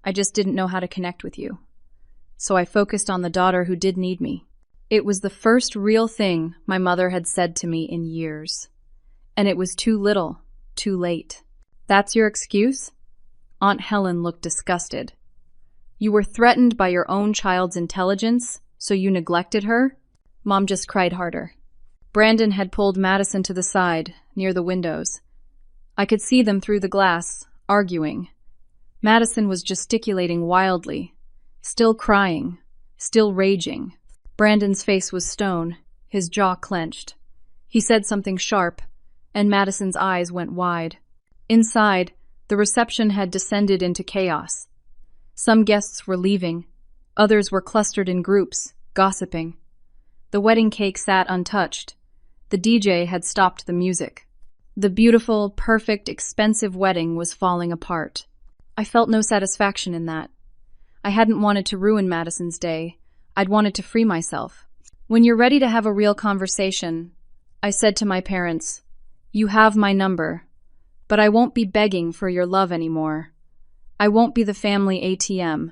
I just didn't know how to connect with you. So I focused on the daughter who did need me. It was the first real thing my mother had said to me in years. And it was too little, too late. That's your excuse? Aunt Helen looked disgusted. You were threatened by your own child's intelligence, so you neglected her? Mom just cried harder. Brandon had pulled Madison to the side, near the windows. I could see them through the glass, arguing. Madison was gesticulating wildly, still crying, still raging. Brandon's face was stone, his jaw clenched. He said something sharp, and Madison's eyes went wide. Inside, the reception had descended into chaos. Some guests were leaving. Others were clustered in groups, gossiping. The wedding cake sat untouched. The DJ had stopped the music. The beautiful, perfect, expensive wedding was falling apart. I felt no satisfaction in that. I hadn't wanted to ruin Madison's day. I'd wanted to free myself. When you're ready to have a real conversation, I said to my parents, you have my number, but I won't be begging for your love anymore. I won't be the family ATM.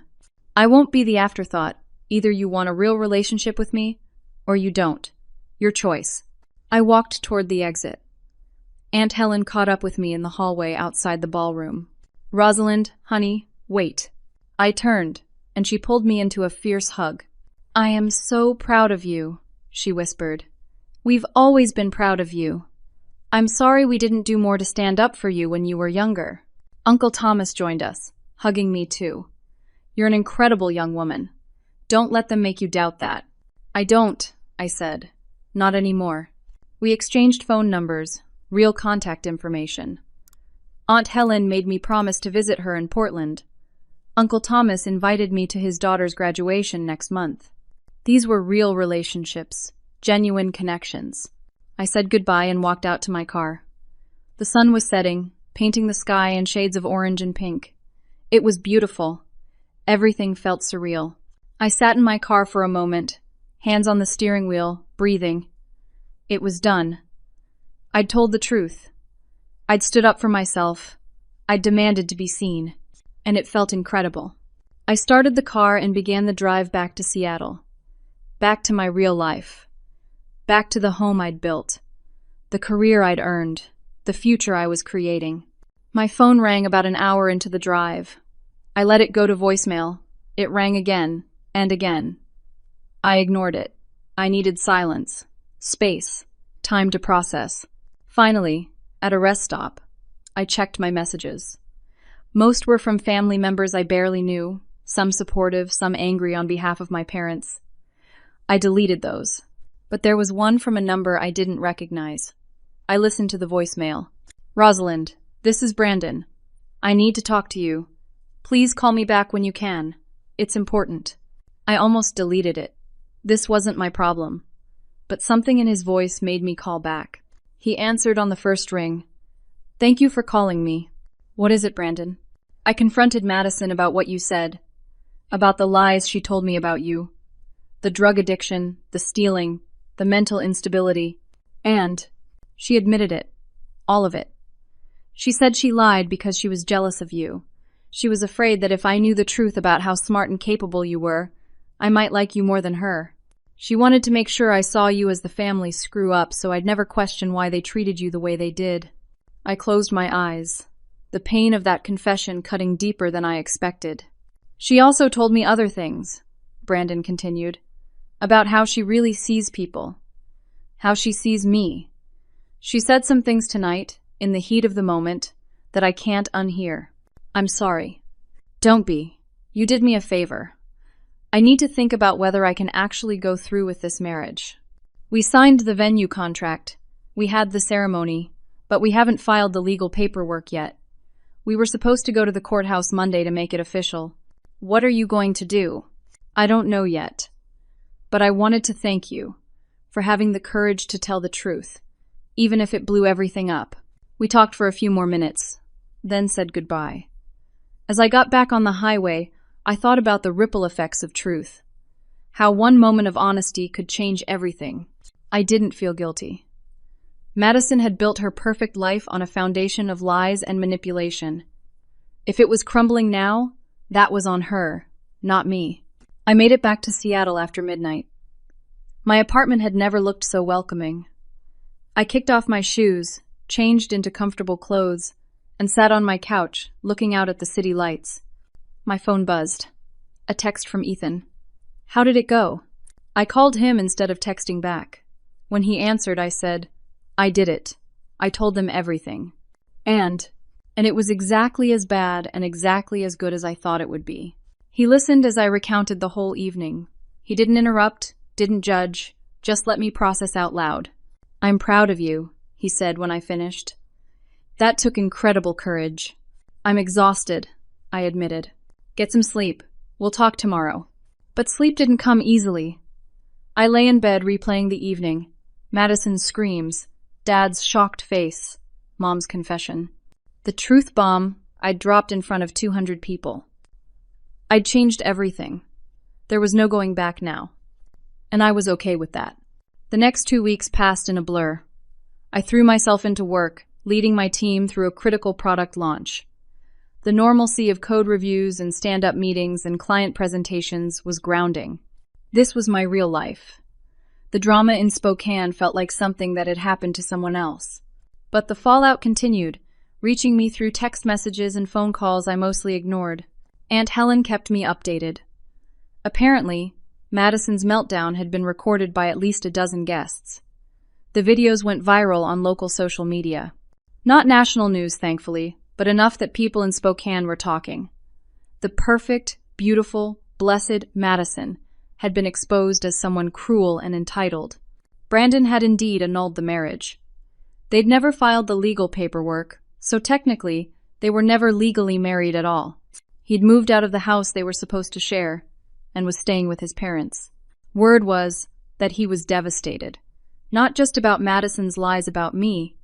I won't be the afterthought. Either you want a real relationship with me, or you don't. Your choice. I walked toward the exit. Aunt Helen caught up with me in the hallway outside the ballroom. Rosalind, honey, wait. I turned, and she pulled me into a fierce hug. I am so proud of you, she whispered. We've always been proud of you. I'm sorry we didn't do more to stand up for you when you were younger. Uncle Thomas joined us, hugging me too. You're an incredible young woman. Don't let them make you doubt that. I don't, I said. Not anymore. We exchanged phone numbers, real contact information. Aunt Helen made me promise to visit her in Portland. Uncle Thomas invited me to his daughter's graduation next month. These were real relationships, genuine connections. I said goodbye and walked out to my car. The sun was setting, painting the sky in shades of orange and pink. It was beautiful. Everything felt surreal. I sat in my car for a moment, hands on the steering wheel, breathing. It was done. I'd told the truth. I'd stood up for myself. I'd demanded to be seen. And it felt incredible. I started the car and began the drive back to Seattle. Back to my real life. Back to the home I'd built. The career I'd earned. The future I was creating. My phone rang about an hour into the drive. I let it go to voicemail. It rang again and again. I ignored it. I needed silence, space, time to process. Finally, at a rest stop, I checked my messages. Most were from family members I barely knew, some supportive, some angry on behalf of my parents. I deleted those, but there was one from a number I didn't recognize. I listened to the voicemail. Rosalind, this is Brandon. I need to talk to you. Please call me back when you can. It's important. I almost deleted it. This wasn't my problem. But something in his voice made me call back. He answered on the first ring. Thank you for calling me. What is it, Brandon? I confronted Madison about what you said. About the lies she told me about you. The drug addiction, the stealing, the mental instability. And she admitted it. All of it. She said she lied because she was jealous of you. She was afraid that if I knew the truth about how smart and capable you were, I might like you more than her. She wanted to make sure I saw you as the family screw up so I'd never question why they treated you the way they did. I closed my eyes, the pain of that confession cutting deeper than I expected. She also told me other things, Brandon continued, about how she really sees people, how she sees me. She said some things tonight, in the heat of the moment, that I can't unhear. I'm sorry. Don't be. You did me a favor. I need to think about whether I can actually go through with this marriage. We signed the venue contract. We had the ceremony, but we haven't filed the legal paperwork yet. We were supposed to go to the courthouse Monday to make it official. What are you going to do? I don't know yet. But I wanted to thank you for having the courage to tell the truth, even if it blew everything up. We talked for a few more minutes, then said goodbye. As I got back on the highway, I thought about the ripple effects of truth. How one moment of honesty could change everything. I didn't feel guilty. Madison had built her perfect life on a foundation of lies and manipulation. If it was crumbling now, that was on her, not me. I made it back to Seattle after midnight. My apartment had never looked so welcoming. I kicked off my shoes, changed into comfortable clothes, and sat on my couch, looking out at the city lights. My phone buzzed. A text from Ethan. How did it go? I called him instead of texting back. When he answered, I said, I did it. I told them everything. And it was exactly as bad and exactly as good as I thought it would be. He listened as I recounted the whole evening. He didn't interrupt, didn't judge, just let me process out loud. I'm proud of you, he said when I finished. That took incredible courage. I'm exhausted, I admitted. Get some sleep. We'll talk tomorrow. But sleep didn't come easily. I lay in bed replaying the evening. Madison's screams, Dad's shocked face, Mom's confession. The truth bomb I'd dropped in front of 200 people. I'd changed everything. There was no going back now. And I was okay with that. The next 2 weeks passed in a blur. I threw myself into work, leading my team through a critical product launch. The normalcy of code reviews and stand-up meetings and client presentations was grounding. This was my real life. The drama in Spokane felt like something that had happened to someone else. But the fallout continued, reaching me through text messages and phone calls I mostly ignored. Aunt Helen kept me updated. Apparently, Madison's meltdown had been recorded by at least a dozen guests. The videos went viral on local social media. Not national news, thankfully, but enough that people in Spokane were talking. The perfect, beautiful, blessed Madison had been exposed as someone cruel and entitled. Brandon had indeed annulled the marriage. They'd never filed the legal paperwork, so technically, they were never legally married at all. He'd moved out of the house they were supposed to share and was staying with his parents. Word was that he was devastated, not just about Madison's lies about me,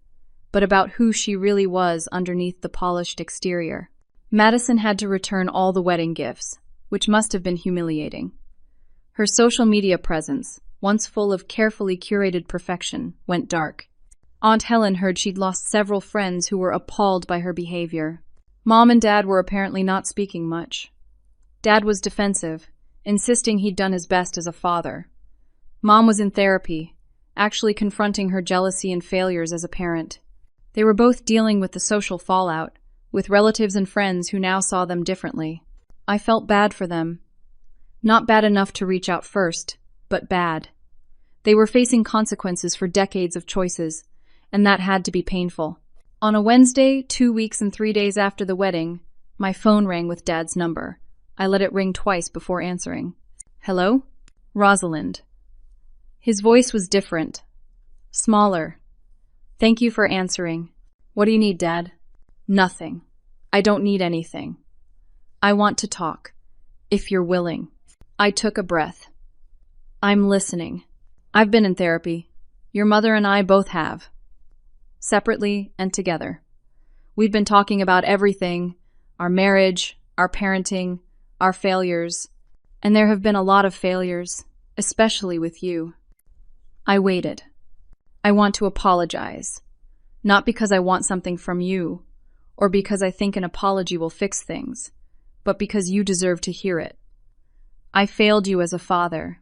but about who she really was underneath the polished exterior. Madison had to return all the wedding gifts, which must have been humiliating. Her social media presence, once full of carefully curated perfection, went dark. Aunt Helen heard she'd lost several friends who were appalled by her behavior. Mom and Dad were apparently not speaking much. Dad was defensive, insisting he'd done his best as a father. Mom was in therapy, actually confronting her jealousy and failures as a parent. They were both dealing with the social fallout, with relatives and friends who now saw them differently. I felt bad for them. Not bad enough to reach out first, but bad. They were facing consequences for decades of choices, and that had to be painful. On a Wednesday, 2 weeks and 3 days after the wedding, my phone rang with Dad's number. I let it ring twice before answering. Hello? Rosalind. His voice was different. Smaller. Thank you for answering. What do you need, Dad? Nothing. I don't need anything. I want to talk, if you're willing. I took a breath. I'm listening. I've been in therapy. Your mother and I both have. Separately and together. We've been talking about everything, our marriage, our parenting, our failures, and there have been a lot of failures, especially with you. I waited. I want to apologize. Not because I want something from you, or because I think an apology will fix things, but because you deserve to hear it. I failed you as a father.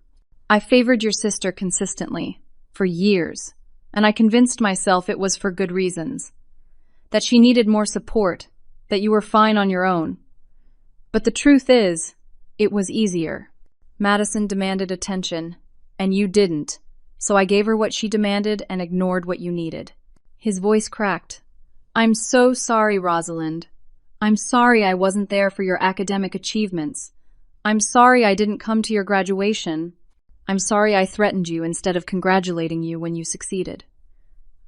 I favored your sister consistently, for years, and I convinced myself it was for good reasons. That she needed more support, that you were fine on your own. But the truth is, it was easier. Madison demanded attention, and you didn't, so I gave her what she demanded and ignored what you needed. His voice cracked. I'm so sorry, Rosalind. I'm sorry I wasn't there for your academic achievements. I'm sorry I didn't come to your graduation. I'm sorry I threatened you instead of congratulating you when you succeeded.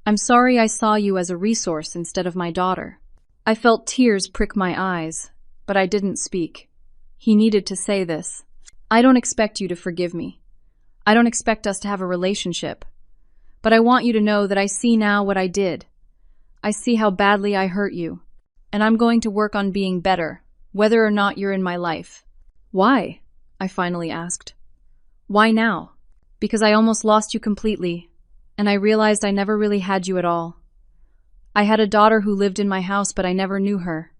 I'm sorry I saw you as a resource instead of my daughter. I felt tears prick my eyes, but I didn't speak. He needed to say this. I don't expect you to forgive me. I don't expect us to have a relationship. But I want you to know that I see now what I did. I see how badly I hurt you. And I'm going to work on being better, whether or not you're in my life. Why? I finally asked. Why now? Because I almost lost you completely, and I realized I never really had you at all. I had a daughter who lived in my house, but I never knew her.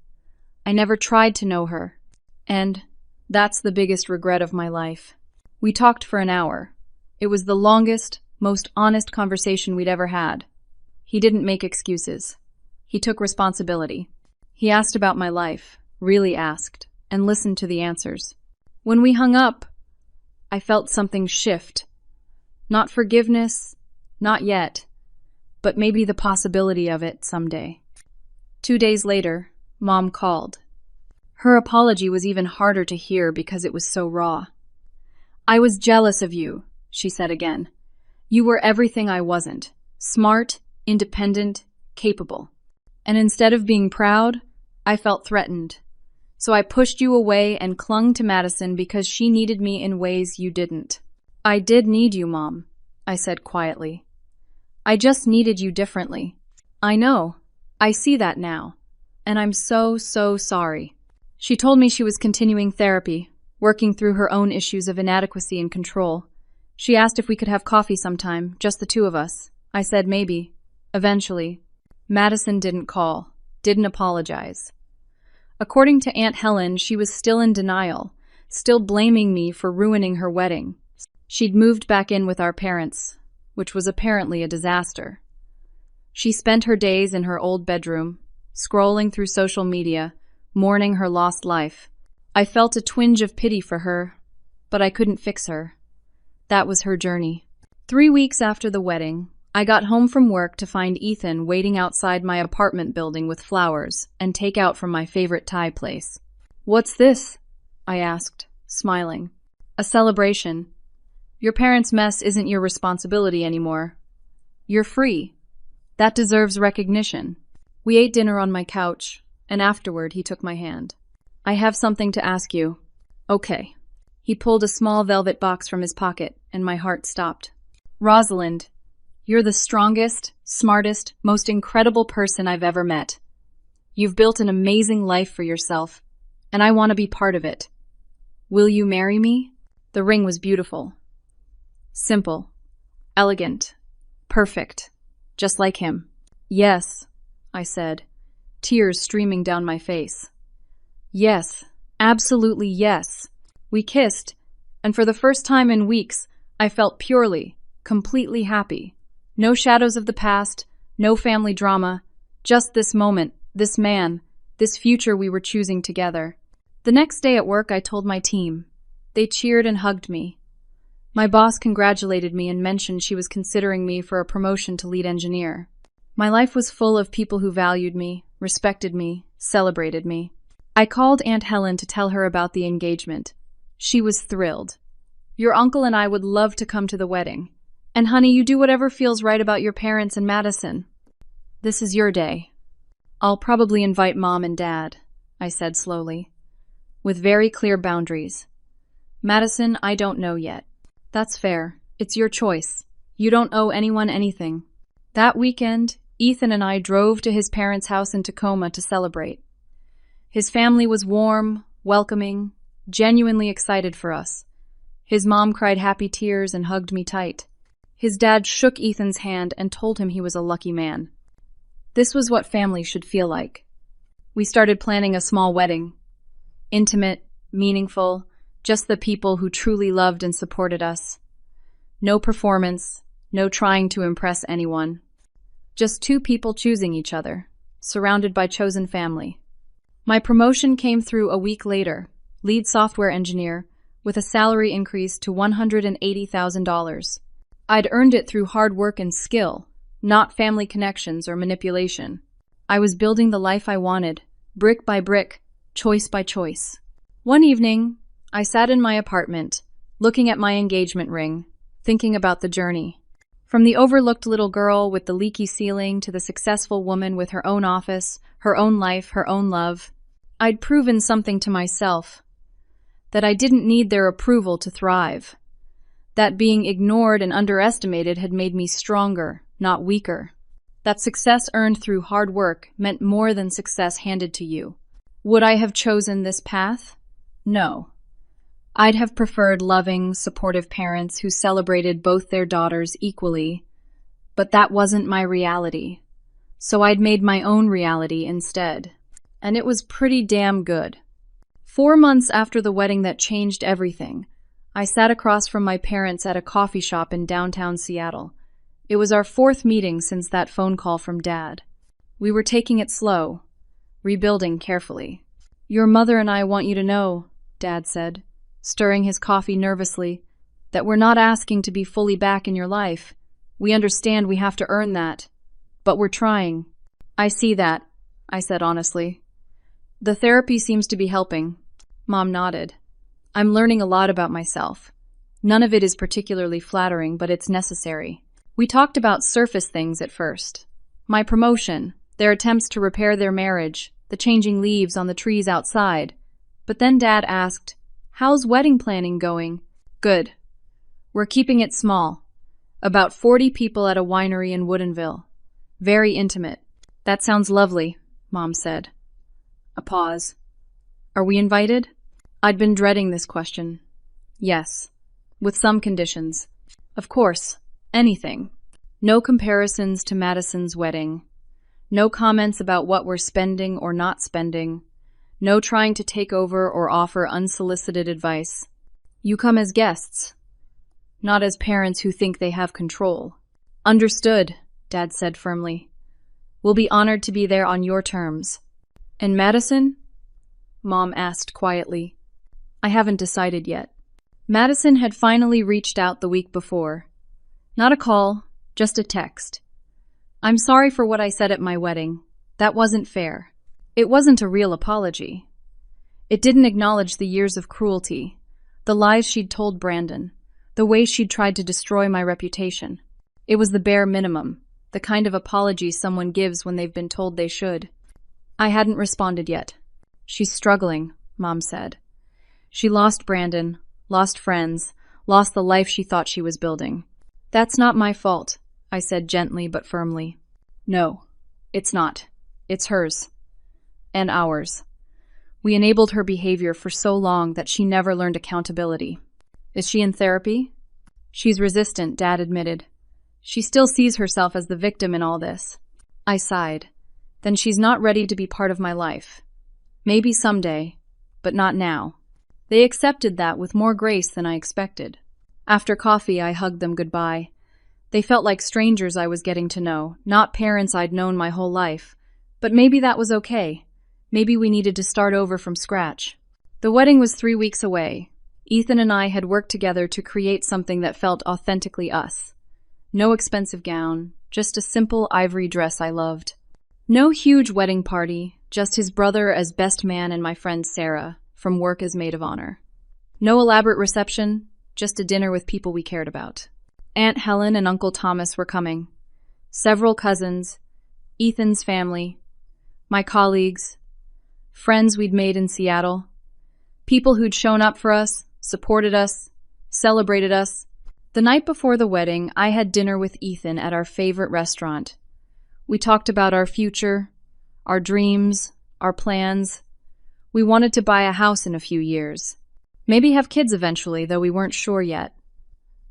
I never tried to know her. And that's the biggest regret of my life. We talked for an hour. It was the longest, most honest conversation we'd ever had. He didn't make excuses. He took responsibility. He asked about my life, really asked, and listened to the answers. When we hung up, I felt something shift. Not forgiveness, not yet, but maybe the possibility of it someday. 2 days later, Mom called. Her apology was even harder to hear because it was so raw. I was jealous of you, she said again. You were everything I wasn't. Smart, independent, capable. And instead of being proud, I felt threatened. So I pushed you away and clung to Madison because she needed me in ways you didn't. I did need you, Mom, I said quietly. I just needed you differently. I know. I see that now. And I'm so sorry. She told me she was continuing therapy, working through her own issues of inadequacy and control. She asked if we could have coffee sometime, just the two of us. I said maybe. Eventually. Madison didn't call, didn't apologize. According to Aunt Helen, she was still in denial, still blaming me for ruining her wedding. She'd moved back in with our parents, which was apparently a disaster. She spent her days in her old bedroom, scrolling through social media, mourning her lost life. I felt a twinge of pity for her, but I couldn't fix her. That was her journey. 3 weeks after the wedding, I got home from work to find Ethan waiting outside my apartment building with flowers and takeout from my favorite Thai place. What's this? I asked, smiling. A celebration. Your parents' mess isn't your responsibility anymore. You're free. That deserves recognition. We ate dinner on my couch, and afterward he took my hand. I have something to ask you. Okay. He pulled a small velvet box from his pocket, and my heart stopped. Rosalind, you're the strongest, smartest, most incredible person I've ever met. You've built an amazing life for yourself, and I want to be part of it. Will you marry me? The ring was beautiful. Simple. Elegant. Perfect. Just like him. Yes, I said, tears streaming down my face. Yes, absolutely yes. We kissed, and for the first time in weeks, I felt purely, completely happy. No shadows of the past, no family drama, just this moment, this man, this future we were choosing together. The next day at work, I told my team. They cheered and hugged me. My boss congratulated me and mentioned she was considering me for a promotion to lead engineer. My life was full of people who valued me, respected me, celebrated me. I called Aunt Helen to tell her about the engagement. She was thrilled. Your uncle and I would love to come to the wedding. And honey, you do whatever feels right about your parents and Madison. This is your day. I'll probably invite Mom and Dad, I said slowly, with very clear boundaries. Madison, I don't know yet. That's fair. It's your choice. You don't owe anyone anything. That weekend, Ethan and I drove to his parents' house in Tacoma to celebrate. His family was warm, welcoming, genuinely excited for us. His mom cried happy tears and hugged me tight. His dad shook Ethan's hand and told him he was a lucky man. This was what family should feel like. We started planning a small wedding. Intimate, meaningful, just the people who truly loved and supported us. No performance, no trying to impress anyone. Just two people choosing each other, surrounded by chosen family. My promotion came through a week later, lead software engineer, with a salary increase to $180,000. I'd earned it through hard work and skill, not family connections or manipulation. I was building the life I wanted, brick by brick, choice by choice. One evening, I sat in my apartment, looking at my engagement ring, thinking about the journey. From the overlooked little girl with the leaky ceiling to the successful woman with her own office, her own life, her own love, I'd proven something to myself. That I didn't need their approval to thrive. That being ignored and underestimated had made me stronger, not weaker. That success earned through hard work meant more than success handed to you. Would I have chosen this path? No. I'd have preferred loving, supportive parents who celebrated both their daughters equally, but that wasn't my reality. So I'd made my own reality instead. And it was pretty damn good. 4 months after the wedding that changed everything, I sat across from my parents at a coffee shop in downtown Seattle. It was our 4th meeting since that phone call from Dad. We were taking it slow, rebuilding carefully. "Your mother and I want you to know," Dad said, stirring his coffee nervously, "that we're not asking to be fully back in your life. We understand we have to earn that, but we're trying." "I see that," I said honestly. "The therapy seems to be helping." Mom nodded. "I'm learning a lot about myself. None of it is particularly flattering, but it's necessary." We talked about surface things at first. My promotion, their attempts to repair their marriage, the changing leaves on the trees outside. But then Dad asked, "How's wedding planning going?" "Good. We're keeping it small. About 40 people at a winery in Woodinville. Very intimate." "That sounds lovely," Mom said. A pause. "Are we invited?" I'd been dreading this question. Yes, with some conditions. Of course, anything. No comparisons to Madison's wedding. No comments about what we're spending or not spending. No trying to take over or offer unsolicited advice. You come as guests, not as parents who think they have control. "Understood," Dad said firmly. "We'll be honored to be there on your terms." "And Madison?" Mom asked quietly. "I haven't decided yet." Madison had finally reached out the week before. Not a call, just a text. "I'm sorry for what I said at my wedding. That wasn't fair." It wasn't a real apology. It didn't acknowledge the years of cruelty, the lies she'd told Brandon, the way she'd tried to destroy my reputation. It was the bare minimum, the kind of apology someone gives when they've been told they should. I hadn't responded yet. "She's struggling," Mom said. "She lost Brandon, lost friends, lost the life she thought she was building." "That's not my fault," I said gently but firmly. "No, it's not. It's hers. And ours. We enabled her behavior for so long that she never learned accountability." "Is she in therapy?" "She's resistant," Dad admitted. "She still sees herself as the victim in all this." I sighed. "Then she's not ready to be part of my life. Maybe someday, but not now." They accepted that with more grace than I expected. After coffee, I hugged them goodbye. They felt like strangers I was getting to know, not parents I'd known my whole life. But maybe that was okay. Maybe we needed to start over from scratch. The wedding was 3 weeks away. Ethan and I had worked together to create something that felt authentically us. No expensive gown, just a simple ivory dress I loved. No huge wedding party, just his brother as best man and my friend Sarah, from work as maid of honor. No elaborate reception, just a dinner with people we cared about. Aunt Helen and Uncle Thomas were coming. Several cousins, Ethan's family, my colleagues, friends we'd made in Seattle, people who'd shown up for us, supported us, celebrated us. The night before the wedding, I had dinner with Ethan at our favorite restaurant. We talked about our future, our dreams, our plans. We wanted to buy a house in a few years. Maybe have kids eventually, though we weren't sure yet.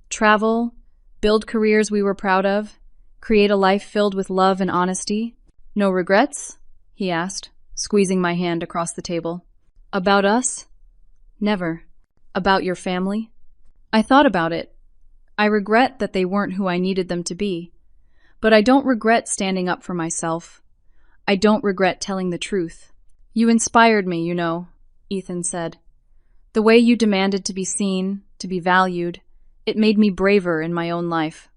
Travel, build careers we were proud of, create a life filled with love and honesty. "No regrets?" he asked, squeezing my hand across the table. About us? Never. About your family? I thought about it. I regret that they weren't who I needed them to be. But I don't regret standing up for myself. I don't regret telling the truth. You inspired me, you know, Ethan said. The way you demanded to be seen, to be valued, it made me braver in my own life.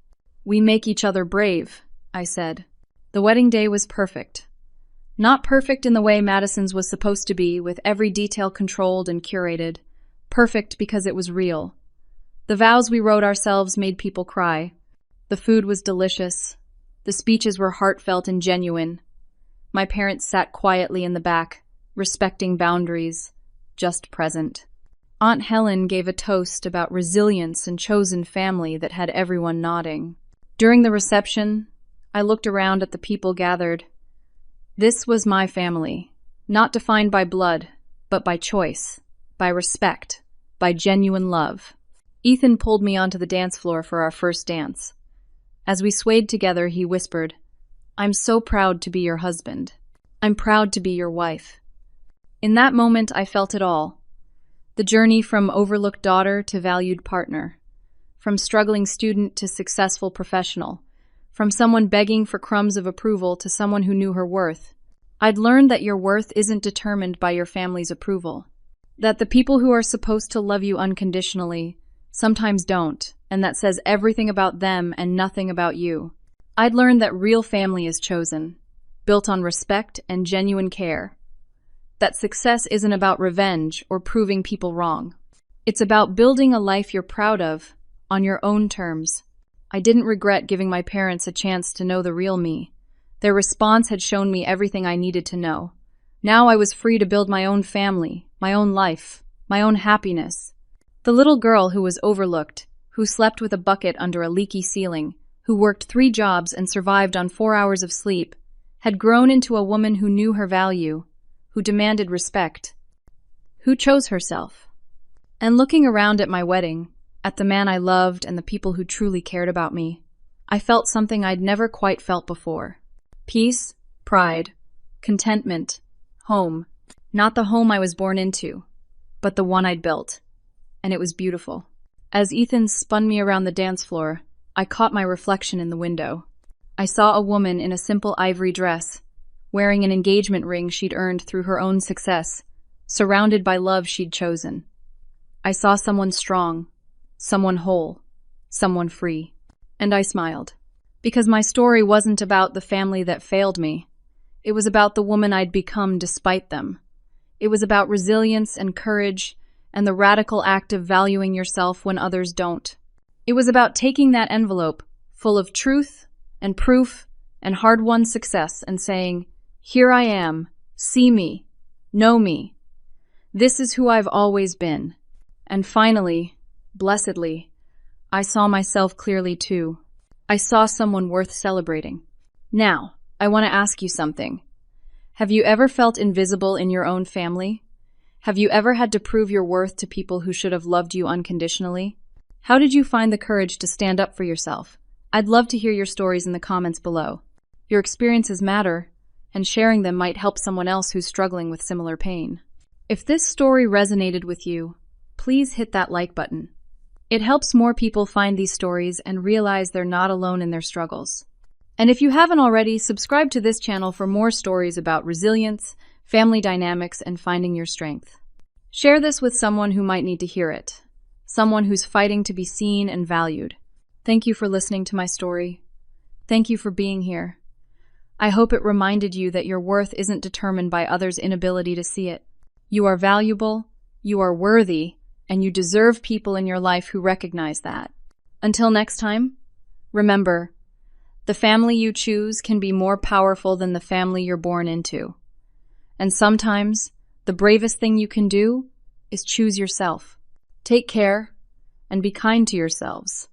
We make each other brave, I said. The wedding day was perfect. Not perfect in the way Madison's was supposed to be, with every detail controlled and curated. Perfect because it was real. The vows we wrote ourselves made people cry. The food was delicious. The speeches were heartfelt and genuine. My parents sat quietly in the back, respecting boundaries, just present. Aunt Helen gave a toast about resilience and chosen family that had everyone nodding. During the reception, I looked around at the people gathered. This was my family, not defined by blood, but by choice, by respect, by genuine love. Ethan pulled me onto the dance floor for our first dance. As we swayed together, he whispered, "I'm so proud to be your husband. I'm proud to be your wife." In that moment, I felt it all. The journey from overlooked daughter to valued partner, from struggling student to successful professional, from someone begging for crumbs of approval to someone who knew her worth. I'd learned that your worth isn't determined by your family's approval, that the people who are supposed to love you unconditionally sometimes don't, and that says everything about them and nothing about you. I'd learned that real family is chosen, built on respect and genuine care. That success isn't about revenge or proving people wrong. It's about building a life you're proud of, on your own terms. I didn't regret giving my parents a chance to know the real me. Their response had shown me everything I needed to know. Now I was free to build my own family, my own life, my own happiness. The little girl who was overlooked, who slept with a bucket under a leaky ceiling, who worked 3 jobs and survived on 4 hours of sleep, had grown into a woman who knew her value, who demanded respect, who chose herself. And looking around at my wedding, at the man I loved and the people who truly cared about me, I felt something I'd never quite felt before. Peace, pride, contentment, home. Not the home I was born into, but the one I'd built. And it was beautiful. As Ethan spun me around the dance floor, I caught my reflection in the window. I saw a woman in a simple ivory dress, wearing an engagement ring she'd earned through her own success, surrounded by love she'd chosen. I saw someone strong, someone whole, someone free. And I smiled. Because my story wasn't about the family that failed me. It was about the woman I'd become despite them. It was about resilience and courage and the radical act of valuing yourself when others don't. It was about taking that envelope, full of truth and proof and hard-won success, and saying, "Here I am, see me, know me. This is who I've always been." And finally, blessedly, I saw myself clearly too. I saw someone worth celebrating. Now, I want to ask you something. Have you ever felt invisible in your own family? Have you ever had to prove your worth to people who should have loved you unconditionally? How did you find the courage to stand up for yourself? I'd love to hear your stories in the comments below. Your experiences matter, and sharing them might help someone else who's struggling with similar pain. If this story resonated with you, please hit that like button. It helps more people find these stories and realize they're not alone in their struggles. And if you haven't already, subscribe to this channel for more stories about resilience, family dynamics, and finding your strength. Share this with someone who might need to hear it, someone who's fighting to be seen and valued. Thank you for listening to my story. Thank you for being here. I hope it reminded you that your worth isn't determined by others' inability to see it. You are valuable, you are worthy, and you deserve people in your life who recognize that. Until next time, remember, the family you choose can be more powerful than the family you're born into. And sometimes, the bravest thing you can do is choose yourself. Take care, and be kind to yourselves.